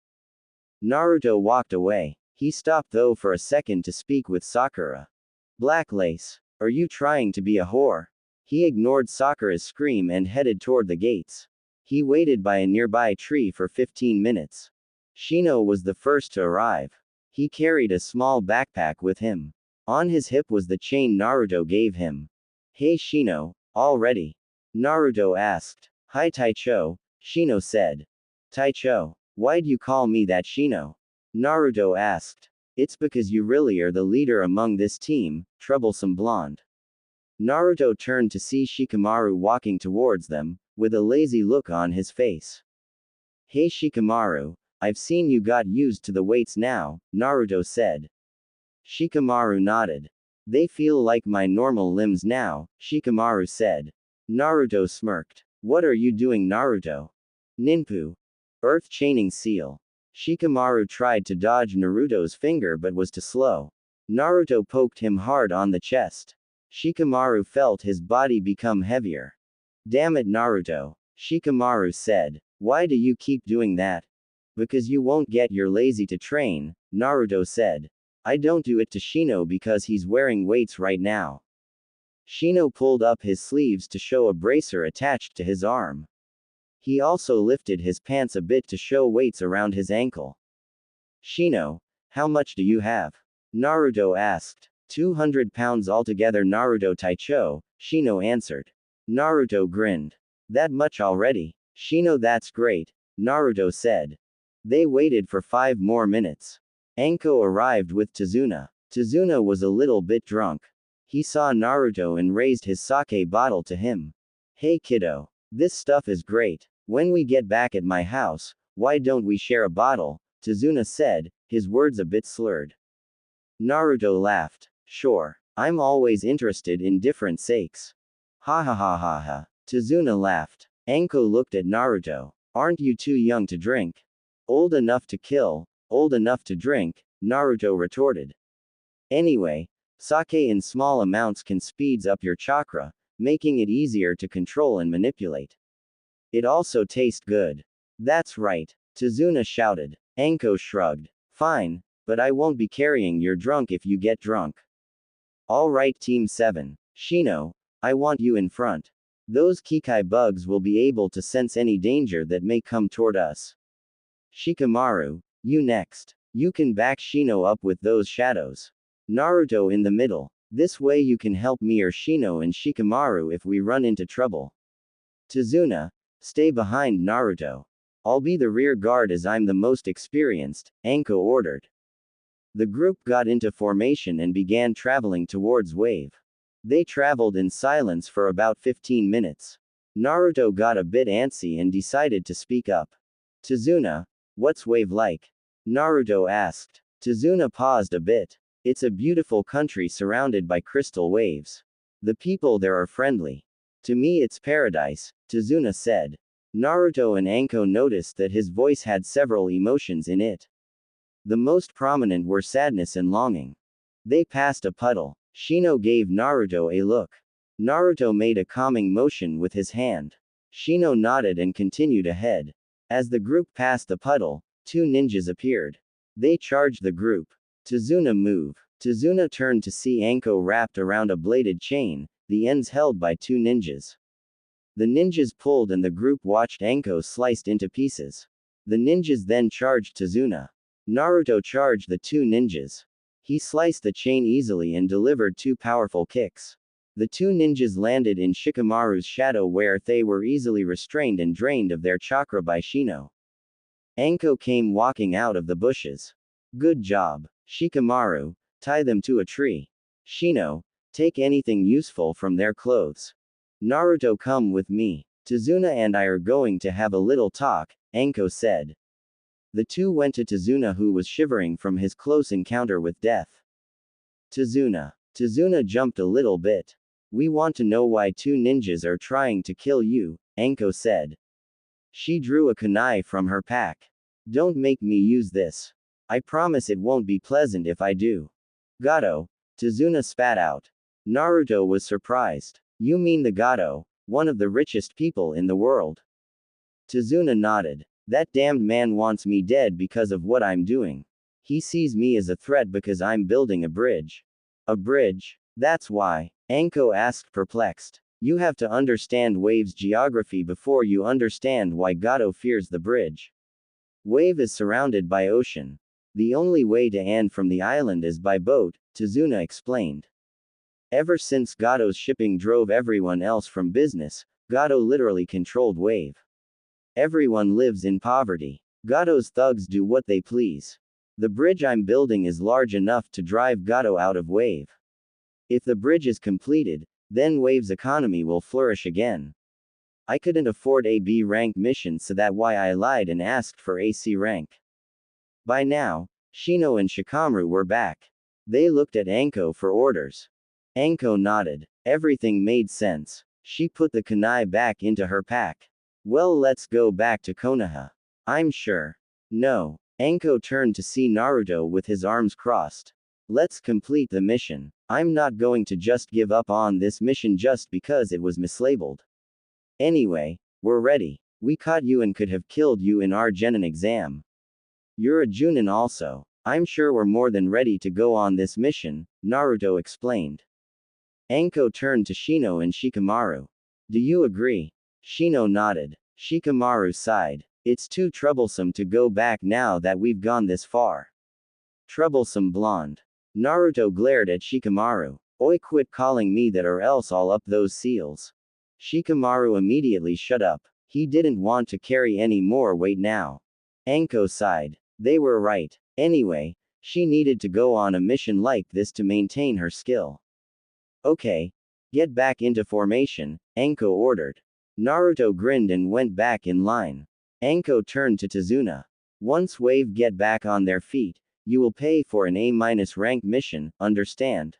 Naruto walked away. He stopped though for a second to speak with Sakura. Black Lace, are you trying to be a whore? He ignored Sakura's scream and headed toward the gates. He waited by a nearby tree for 15 minutes. Shino was the first to arrive. He carried a small backpack with him. On his hip was the chain Naruto gave him. Hey Shino, all ready? Naruto asked. Hi Taicho, Shino said. Taicho, why'd you call me that Shino? Naruto asked. It's because you really are the leader among this team, troublesome blonde. Naruto turned to see Shikamaru walking towards them, with a lazy look on his face. Hey Shikamaru, I've seen you got used to the weights now, Naruto said. Shikamaru nodded. They feel like my normal limbs now, Shikamaru said. Naruto smirked. What are you doing, Naruto? Ninpu. Earth chaining seal. Shikamaru tried to dodge Naruto's finger but was too slow. Naruto poked him hard on the chest. Shikamaru felt his body become heavier. Damn it, Naruto, Shikamaru said. Why do you keep doing that? Because you won't get your lazy to train, Naruto said. I don't do it to Shino because he's wearing weights right now. Shino pulled up his sleeves to show a bracer attached to his arm. He also lifted his pants a bit to show weights around his ankle. Shino, how much do you have? Naruto asked. 200 pounds altogether, Naruto Taicho, Shino answered. Naruto grinned. That much already? Shino, that's great, Naruto said. They waited for 5 more minutes. Anko arrived with Tazuna. Tazuna was a little bit drunk. He saw Naruto and raised his sake bottle to him. Hey kiddo. This stuff is great. When we get back at my house, why don't we share a bottle? Tazuna said, his words a bit slurred. Naruto laughed. Sure. I'm always interested in different sakes. Ha ha ha ha ha. Tazuna laughed. Anko looked at Naruto. Aren't you too young to drink? Old enough to kill, old enough to drink, Naruto retorted. Anyway, sake in small amounts can speeds up your chakra, making it easier to control and manipulate. It also tastes good. That's right, Tazuna shouted. Anko shrugged. Fine, but I won't be carrying your drunk if you get drunk. Alright Team 7. Shino, I want you in front. Those Kekkei bugs will be able to sense any danger that may come toward us. Shikamaru, you next. You can back Shino up with those shadows. Naruto in the middle. This way you can help me or Shino and Shikamaru if we run into trouble. Tazuna, stay behind Naruto. I'll be the rear guard as I'm the most experienced, Anko ordered. The group got into formation and began traveling towards Wave. They traveled in silence for about 15 minutes. Naruto got a bit antsy and decided to speak up. Tazuna, what's Wave like? Naruto asked. Tazuna paused a bit. It's a beautiful country surrounded by crystal waves. The people there are friendly. To me it's paradise, Tazuna said. Naruto and Anko noticed that his voice had several emotions in it. The most prominent were sadness and longing. They passed a puddle. Shino gave Naruto a look. Naruto made a calming motion with his hand. Shino nodded and continued ahead. As the group passed the puddle, two ninjas appeared. They charged the group. Tazuna move. Tazuna turned to see Anko wrapped around a bladed chain, the ends held by two ninjas. The ninjas pulled and the group watched Anko sliced into pieces. The ninjas then charged Tazuna. Naruto charged the two ninjas. He sliced the chain easily and delivered two powerful kicks. The two ninjas landed in Shikamaru's shadow where they were easily restrained and drained of their chakra by Shino. Anko came walking out of the bushes. Good job, Shikamaru, tie them to a tree. Shino, take anything useful from their clothes. Naruto, come with me. Tazuna and I are going to have a little talk, Anko said. The two went to Tazuna who was shivering from his close encounter with death. Tazuna. Tazuna jumped a little bit. We want to know why two ninjas are trying to kill you, Anko said. She drew a kunai from her pack. Don't make me use this. I promise it won't be pleasant if I do. Gato. Tazuna spat out. Naruto was surprised. You mean the Gato, one of the richest people in the world? Tazuna nodded. That damned man wants me dead because of what I'm doing. He sees me as a threat because I'm building a bridge. A bridge? That's why, Anko asked perplexed. You have to understand Wave's geography before you understand why Gato fears the bridge. Wave is surrounded by ocean. The only way to end from the island is by boat, Tazuna explained. Ever since Gato's shipping drove everyone else from business, Gato literally controlled Wave. Everyone lives in poverty. Gato's thugs do what they please. The bridge I'm building is large enough to drive Gato out of Wave. If the bridge is completed, then Wave's economy will flourish again. I couldn't afford a B rank mission, so that's why I lied and asked for a C rank. By now, Shino and Shikamaru were back. They looked at Anko for orders. Anko nodded. Everything made sense. She put the kunai back into her pack. Well, let's go back to Konoha. I'm sure. No. Anko turned to see Naruto with his arms crossed. Let's complete the mission. I'm not going to just give up on this mission just because it was mislabeled. Anyway, we're ready. We caught you and could have killed you in our Genin exam. You're a Junin also. I'm sure we're more than ready to go on this mission, Naruto explained. Anko turned to Shino and Shikamaru. Do you agree? Shino nodded. Shikamaru sighed. It's too troublesome to go back now that we've gone this far. Troublesome blonde. Naruto glared at Shikamaru. Oi, quit calling me that or else I'll up those seals. Shikamaru immediately shut up. He didn't want to carry any more weight now. Anko sighed. They were right. Anyway, She needed to go on a mission like this to maintain her skill. Okay. Get back into formation, Anko ordered. Naruto grinned and went back in line. Anko turned to Tazuna. Once Wave get back on their feet, you will pay for an A- rank mission, understand?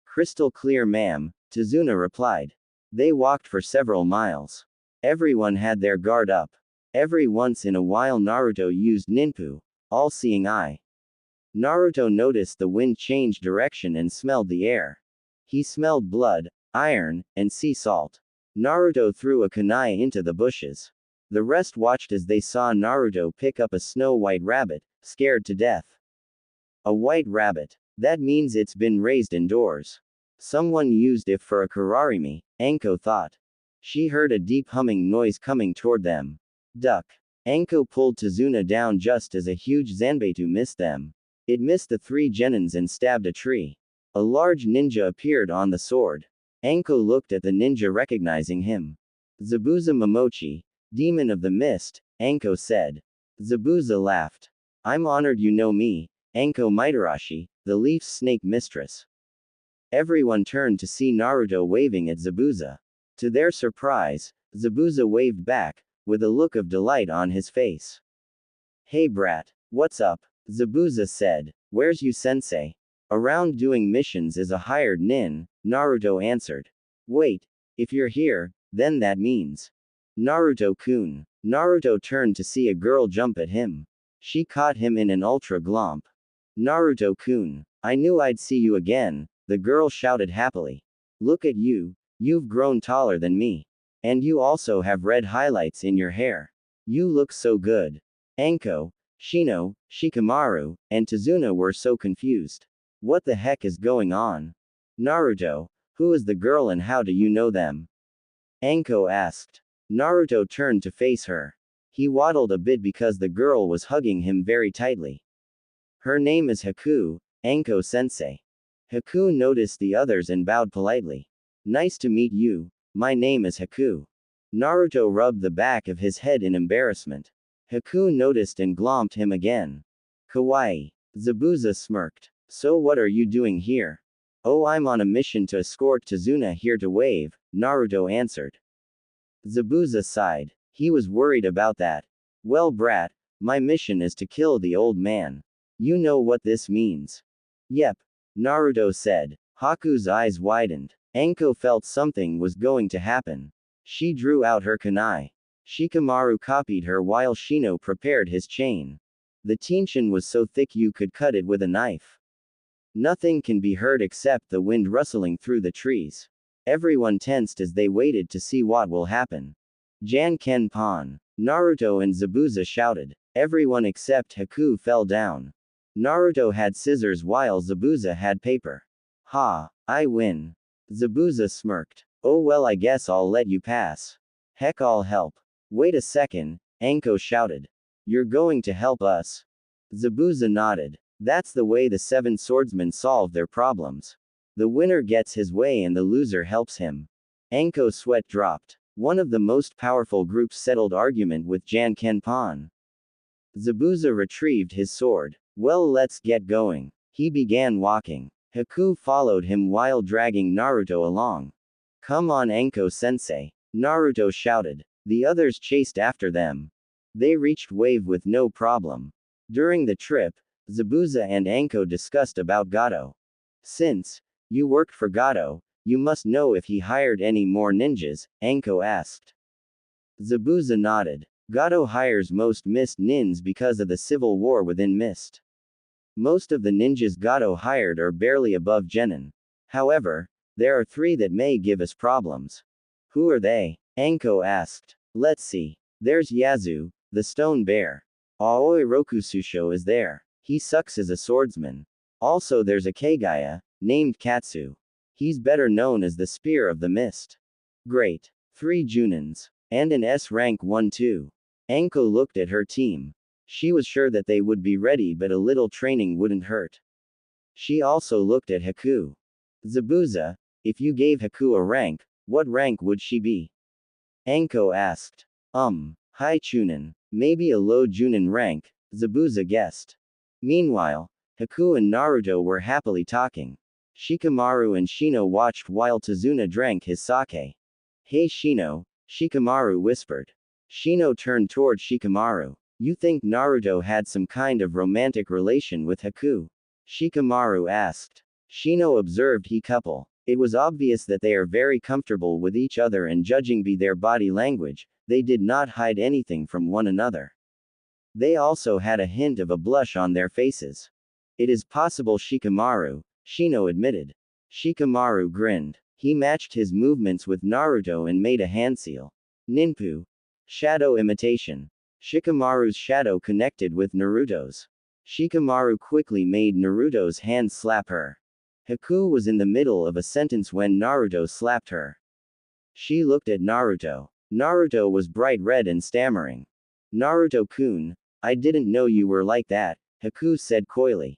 Crystal clear, ma'am, Tazuna replied. They walked for several miles. Everyone had their guard up. Every once in a while Naruto used ninpu, all-seeing eye. Naruto noticed the wind change direction and smelled the air. He smelled blood, iron, and sea salt. Naruto threw a kunai into the bushes. The rest watched as they saw Naruto pick up a snow-white rabbit, scared to death. A white rabbit. That means it's been raised indoors. Someone used it for a kararimi, Anko thought. She heard a deep humming noise coming toward them. Duck. Anko pulled Tazuna down just as a huge zanbeitu missed them. It missed the three genins and stabbed a tree. A large ninja appeared on the sword. Anko looked at the ninja, recognizing him. Zabuza Momochi, demon of the mist, Anko said. Zabuza laughed. I'm honored you know me, Anko Mitarashi, the leaf snake mistress. Everyone turned to see Naruto waving at Zabuza. To their surprise, Zabuza waved back, with a look of delight on his face. Hey brat, what's up? Zabuza said. Where's you sensei? Around doing missions as a hired nin, Naruto answered. Wait, if you're here, then that means. Naruto-kun. Naruto turned to see a girl jump at him. She caught him in an ultra glomp. Naruto-kun. I knew I'd see you again, the girl shouted happily. Look at you, you've grown taller than me. And you also have red highlights in your hair. You look so good. Anko, Shino, Shikamaru, and Tazuna were so confused. What the heck is going on? Naruto, who is the girl and how do you know them? Anko asked. Naruto turned to face her. He waddled a bit because the girl was hugging him very tightly. Her name is Haku, Anko-sensei. Haku noticed the others and bowed politely. Nice to meet you, my name is Haku. Naruto rubbed the back of his head in embarrassment. Haku noticed and glomped him again. Kawaii. Zabuza smirked. So what are you doing here? Oh, I'm on a mission to escort Tazuna here to Wave, Naruto answered. Zabuza sighed. He was worried about that. Well brat, my mission is to kill the old man. You know what this means. Yep. Naruto said. Haku's eyes widened. Anko felt something was going to happen. She drew out her kunai. Shikamaru copied her while Shino prepared his chain. The tension was so thick you could cut it with a knife. Nothing can be heard except the wind rustling through the trees. Everyone tensed as they waited to see what will happen. Jan-ken Pon. Naruto and Zabuza shouted. Everyone except Haku fell down. Naruto had scissors while Zabuza had paper. Ha, I win. Zabuza smirked. Oh well, I guess I'll let you pass. Heck, I'll help. Wait a second, Anko shouted. You're going to help us? Zabuza nodded. That's the way the seven swordsmen solve their problems. The winner gets his way and the loser helps him. Anko's sweat dropped. One of the most powerful groups settled argument with Jan-ken Pon. Zabuza retrieved his sword. Well, let's get going. He began walking. Haku followed him while dragging Naruto along. Come on, Anko-sensei, Naruto shouted. The others chased after them. They reached Wave with no problem. During the trip, Zabuza and Anko discussed about Gato. Since you worked for Gato, you must know if he hired any more ninjas, Anko asked. Zabuza nodded. Gato hires most Mist nins because of the civil war within Mist. Most of the ninjas Gato hired are barely above genin. However, there are three that may give us problems. Who are they? Anko asked. Let's see. There's Yazu, the stone bear. Aoi Rokususho is there. He sucks as a swordsman. Also there's a Kagaya, named Katsu. He's better known as the Spear of the Mist. Great. 3 Junins. And an S rank 1 too. Anko looked at her team. She was sure that they would be ready, but a little training wouldn't hurt. She also looked at Haku. Zabuza, if you gave Haku a rank, what rank would she be? Anko asked. High Chunin. Maybe a low Junin rank, Zabuza guessed. Meanwhile, Haku and Naruto were happily talking. Shikamaru and Shino watched while Tazuna drank his sake. Hey Shino, Shikamaru whispered. Shino turned toward Shikamaru. You think Naruto had some kind of romantic relation with Haku? Shikamaru asked. Shino observed he couple. It was obvious that they are very comfortable with each other, and judging by their body language, they did not hide anything from one another. They also had a hint of a blush on their faces. It is possible Shikamaru, Shino admitted. Shikamaru grinned. He matched his movements with Naruto and made a hand seal. Ninpu. Shadow imitation. Shikamaru's shadow connected with Naruto's. Shikamaru quickly made Naruto's hand slap her. Haku was in the middle of a sentence when Naruto slapped her. She looked at Naruto. Naruto was bright red and stammering. Naruto-kun, I didn't know you were like that, Haku said coyly.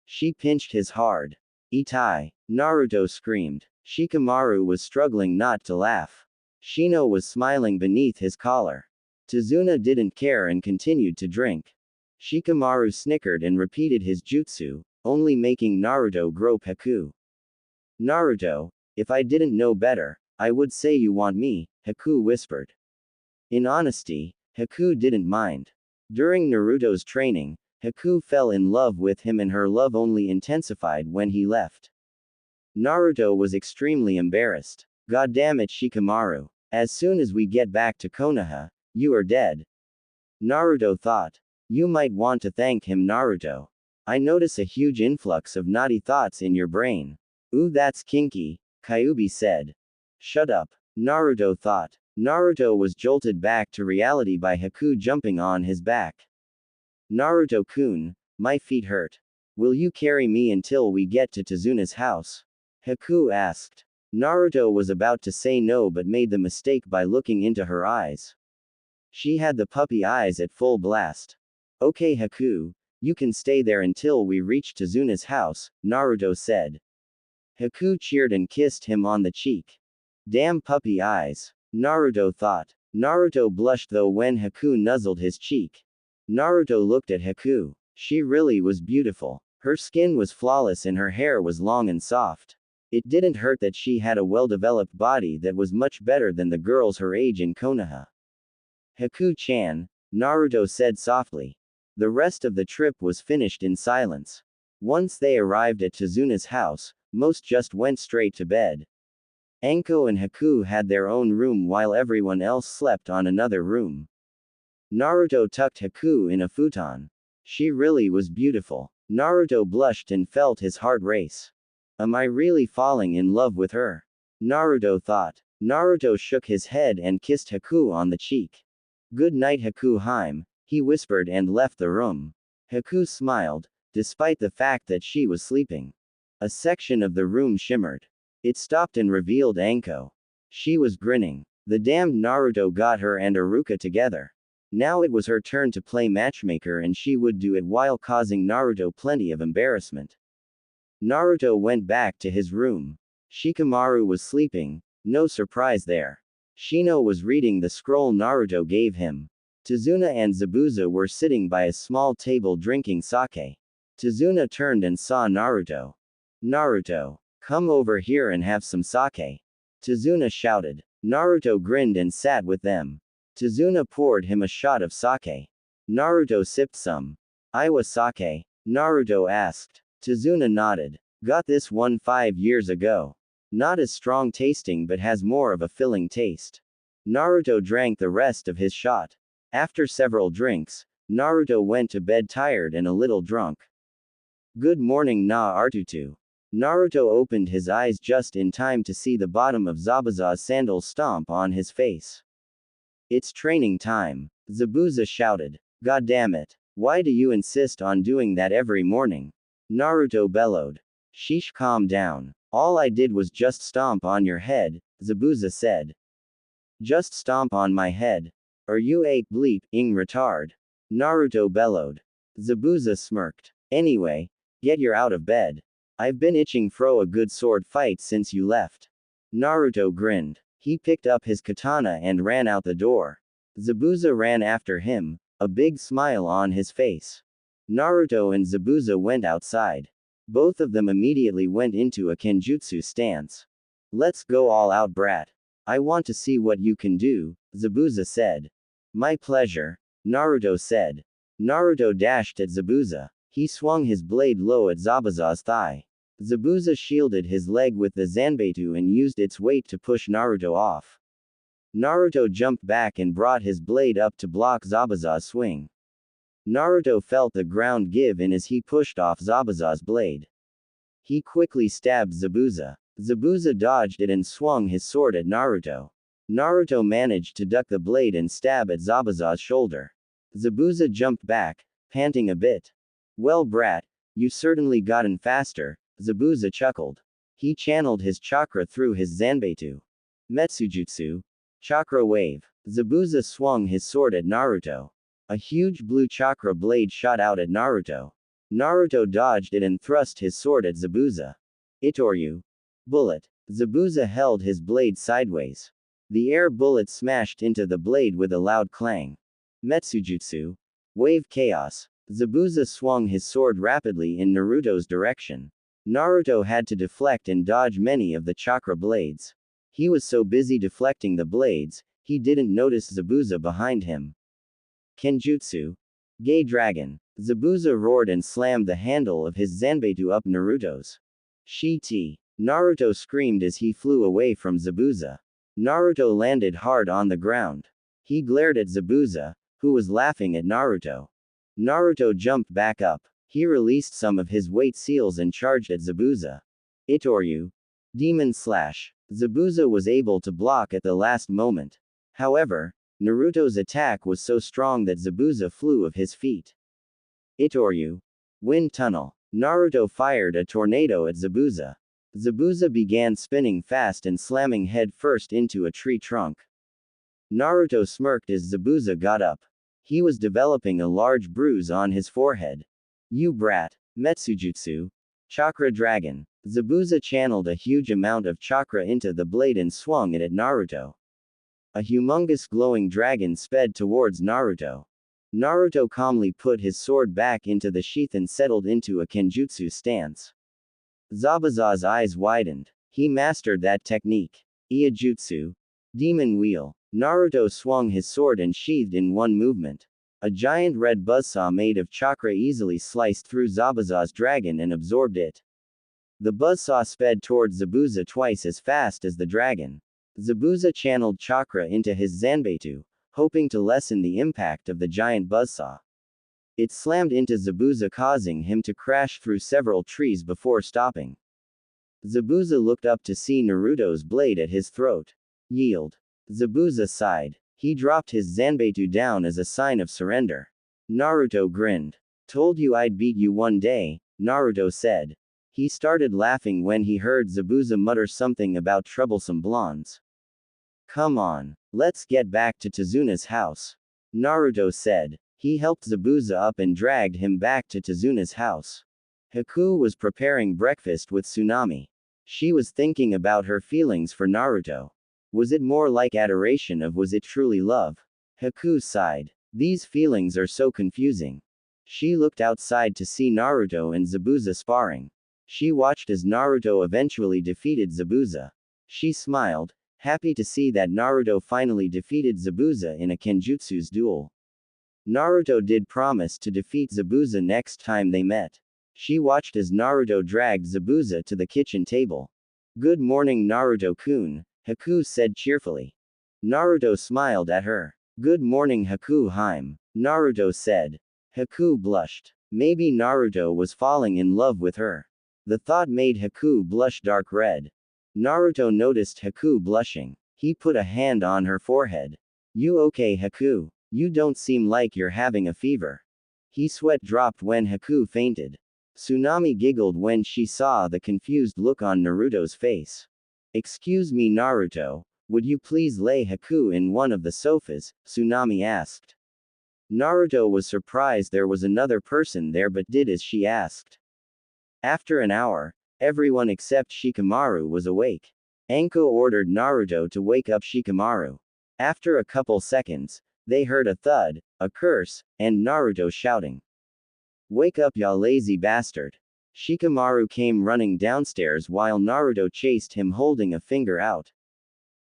She pinched his hard. Itai. Naruto screamed. Shikamaru was struggling not to laugh. Shino was smiling beneath his collar. Tazuna didn't care and continued to drink. Shikamaru snickered and repeated his jutsu, only making Naruto grope Haku. Naruto, if I didn't know better, I would say you want me, Haku whispered. In honesty, Haku didn't mind. During Naruto's training, Haku fell in love with him, and her love only intensified when he left. Naruto was extremely embarrassed. God damn it, Shikamaru. As soon as we get back to Konoha, you are dead. Naruto thought. You might want to thank him, Naruto. I notice a huge influx of naughty thoughts in your brain. Ooh, that's kinky, Kyuubi said. Shut up, Naruto thought. Naruto was jolted back to reality by Haku jumping on his back. Naruto-kun, my feet hurt. Will you carry me until we get to Tazuna's house? Haku asked. Naruto was about to say no but made the mistake by looking into her eyes. She had the puppy eyes at full blast. Okay Haku, you can stay there until we reach Tazuna's house, Naruto said. Haku cheered and kissed him on the cheek. Damn puppy eyes, Naruto thought. Naruto blushed though when Haku nuzzled his cheek. Naruto looked at Haku. She really was beautiful. Her skin was flawless and her hair was long and soft. It didn't hurt that she had a well-developed body that was much better than the girls her age in Konoha. Haku-chan, Naruto said softly. The rest of the trip was finished in silence. Once they arrived at Tazuna's house, most just went straight to bed. Anko and Haku had their own room while everyone else slept on another room. Naruto tucked Haku in a futon. She really was beautiful. Naruto blushed and felt his heart race. Am I really falling in love with her? Naruto thought. Naruto shook his head and kissed Haku on the cheek. Good night Haku-heim, he whispered and left the room. Haku smiled, despite the fact that she was sleeping. A section of the room shimmered. It stopped and revealed Anko. She was grinning. The damned Naruto got her and Iruka together. Now it was her turn to play matchmaker, and she would do it while causing Naruto plenty of embarrassment. Naruto went back to his room. Shikamaru was sleeping, no surprise there. Shino was reading the scroll Naruto gave him. Tazuna and Zabuza were sitting by a small table drinking sake. Tazuna turned and saw Naruto. Naruto, come over here and have some sake. Tazuna shouted. Naruto grinned and sat with them. Tazuna poured him a shot of sake. Naruto sipped some. Iwa sake? Naruto asked. Tazuna nodded. Got this one 5 years ago. Not as strong tasting but has more of a filling taste. Naruto drank the rest of his shot. After several drinks, Naruto went to bed tired and a little drunk. Good morning Artutu. Naruto opened his eyes just in time to see the bottom of Zabuza's sandal stomp on his face. It's training time, Zabuza shouted. God damn it. Why do you insist on doing that every morning? Naruto bellowed. Sheesh, calm down. All I did was just stomp on your head, Zabuza said. Just stomp on my head. Are you a bleep-ing retard? Naruto bellowed. Zabuza smirked. Anyway, get your out of bed. I've been itching for a good sword fight since you left. Naruto grinned. He picked up his katana and ran out the door. Zabuza ran after him, a big smile on his face. Naruto and Zabuza went outside. Both of them immediately went into a kenjutsu stance. Let's go all out, brat. I want to see what you can do, Zabuza said. My pleasure, Naruto said. Naruto dashed at Zabuza. He swung his blade low at Zabuza's thigh. Zabuza shielded his leg with the Zanbeitu and used its weight to push Naruto off. Naruto jumped back and brought his blade up to block Zabuza's swing. Naruto felt the ground give in as he pushed off Zabuza's blade. He quickly stabbed Zabuza. Zabuza dodged it and swung his sword at Naruto. Naruto managed to duck the blade and stab at Zabuza's shoulder. Zabuza jumped back, panting a bit. Well, brat, you certainly gotten faster, Zabuza chuckled. He channeled his chakra through his Zanbeitu. Metsujutsu. Chakra wave. Zabuza swung his sword at Naruto. A huge blue chakra blade shot out at Naruto. Naruto dodged it and thrust his sword at Zabuza. Itoryu. Bullet. Zabuza held his blade sideways. The air bullet smashed into the blade with a loud clang. Metsujutsu. Wave chaos. Zabuza swung his sword rapidly in Naruto's direction. Naruto had to deflect and dodge many of the chakra blades. He was so busy deflecting the blades, he didn't notice Zabuza behind him. Kenjutsu. Gay Dragon. Zabuza roared and slammed the handle of his Zanbeitu up Naruto's. Shi-T. Naruto screamed as he flew away from Zabuza. Naruto landed hard on the ground. He glared at Zabuza, who was laughing at Naruto. Naruto jumped back up. He released some of his weight seals and charged at Zabuza. Itoryu. Demon Slash. Zabuza was able to block at the last moment. However, Naruto's attack was so strong that Zabuza flew off his feet. Itoryu. Wind Tunnel. Naruto fired a tornado at Zabuza. Zabuza began spinning fast and slamming head first into a tree trunk. Naruto smirked as Zabuza got up. He was developing a large bruise on his forehead. You brat. Metsujutsu. Chakra Dragon. Zabuza channeled a huge amount of chakra into the blade and swung it at Naruto. A humongous glowing dragon sped towards Naruto. Naruto calmly put his sword back into the sheath and settled into a kenjutsu stance. Zabuza's eyes widened. He mastered that technique. Iijutsu. Demon Wheel. Naruto swung his sword and sheathed in one movement. A giant red buzzsaw made of chakra easily sliced through Zabuza's dragon and absorbed it. The buzzsaw sped towards Zabuza twice as fast as the dragon. Zabuza channeled chakra into his Zanbeitu, hoping to lessen the impact of the giant buzzsaw. It slammed into Zabuza, causing him to crash through several trees before stopping. Zabuza looked up to see Naruto's blade at his throat. Yield. Zabuza sighed. He dropped his Zanbeitu down as a sign of surrender. Naruto grinned. Told you I'd beat you one day, Naruto said. He started laughing when he heard Zabuza mutter something about troublesome blondes. Come on, let's get back to Tazuna's house, Naruto said. He helped Zabuza up and dragged him back to Tazuna's house. Haku was preparing breakfast with Tsunami. She was thinking about her feelings for Naruto. Was it more like adoration or was it truly love? Haku sighed. These feelings are so confusing. She looked outside to see Naruto and Zabuza sparring. She watched as Naruto eventually defeated Zabuza. She smiled, happy to see that Naruto finally defeated Zabuza in a kenjutsu's duel. Naruto did promise to defeat Zabuza next time they met. She watched as Naruto dragged Zabuza to the kitchen table. Good morning, Naruto-kun, Haku said cheerfully. Naruto smiled at her. Good morning, Haku-hime, Naruto said. Haku blushed. Maybe Naruto was falling in love with her. The thought made Haku blush dark red. Naruto noticed Haku blushing. He put a hand on her forehead. You okay, Haku? You don't seem like you're having a fever. He sweat dropped when Haku fainted. Tsunami giggled when she saw the confused look on Naruto's face. Excuse me, Naruto, would you please lay Haku in one of the sofas? Tsunami asked. Naruto was surprised there was another person there but did as she asked. After an hour, everyone except Shikamaru was awake. Anko ordered Naruto to wake up Shikamaru. After a couple seconds, they heard a thud, a curse, and Naruto shouting. Wake up, ya lazy bastard. Shikamaru came running downstairs while Naruto chased him holding a finger out.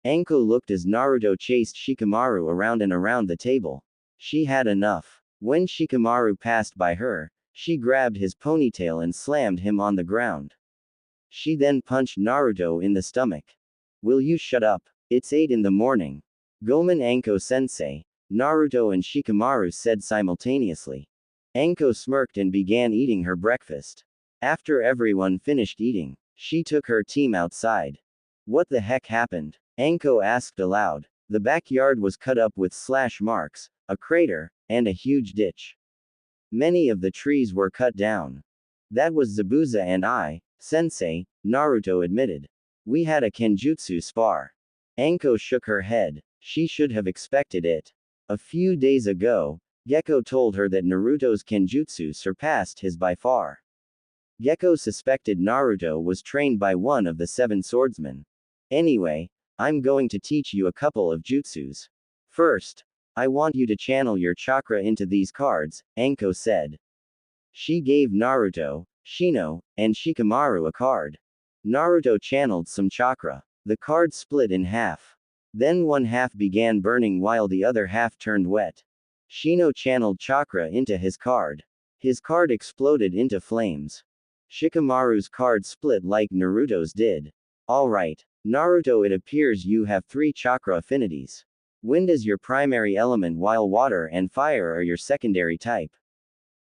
Anko looked as Naruto chased Shikamaru around and around the table. She had enough. When Shikamaru passed by her, she grabbed his ponytail and slammed him on the ground. She then punched Naruto in the stomach. Will you shut up? It's 8 in the morning. Gomen Anko-sensei, Naruto and Shikamaru said simultaneously. Anko smirked and began eating her breakfast. After everyone finished eating, she took her team outside. What the heck happened? Anko asked aloud. The backyard was cut up with slash marks, a crater, and a huge ditch. Many of the trees were cut down. That was Zabuza and I, sensei, Naruto admitted. We had a kenjutsu spar. Anko shook her head. She should have expected it. A few days ago, Gekko told her that Naruto's kenjutsu surpassed his by far. Gekko suspected Naruto was trained by one of the 7 swordsmen. Anyway, I'm going to teach you a couple of jutsus. First, I want you to channel your chakra into these cards, Anko said. She gave Naruto, Shino, and Shikamaru a card. Naruto channeled some chakra. The card split in half. Then one half began burning while the other half turned wet. Shino channeled chakra into his card. His card exploded into flames. Shikamaru's card split like Naruto's did. Alright, Naruto, it appears you have 3 chakra affinities. Wind is your primary element while water and fire are your secondary type.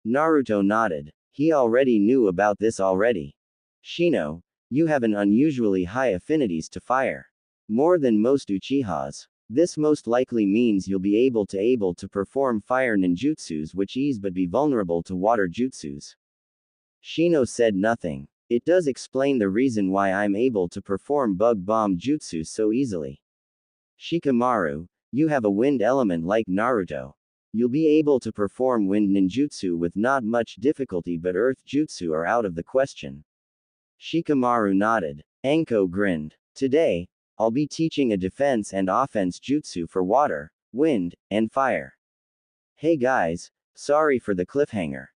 Naruto nodded. He already knew about this already. Shino, you have an unusually high affinities to fire. More than most Uchihas. This most likely means you'll be able to perform fire ninjutsus which ease but be vulnerable to water jutsus. Shino said nothing. It does explain the reason why I'm able to perform bug bomb jutsu so easily. Shikamaru, you have a wind element like Naruto. You'll be able to perform wind ninjutsu with not much difficulty, but earth jutsu are out of the question. Shikamaru nodded. Anko grinned. Today, I'll be teaching a defense and offense jutsu for water, wind, and fire. Hey guys, sorry for the cliffhanger.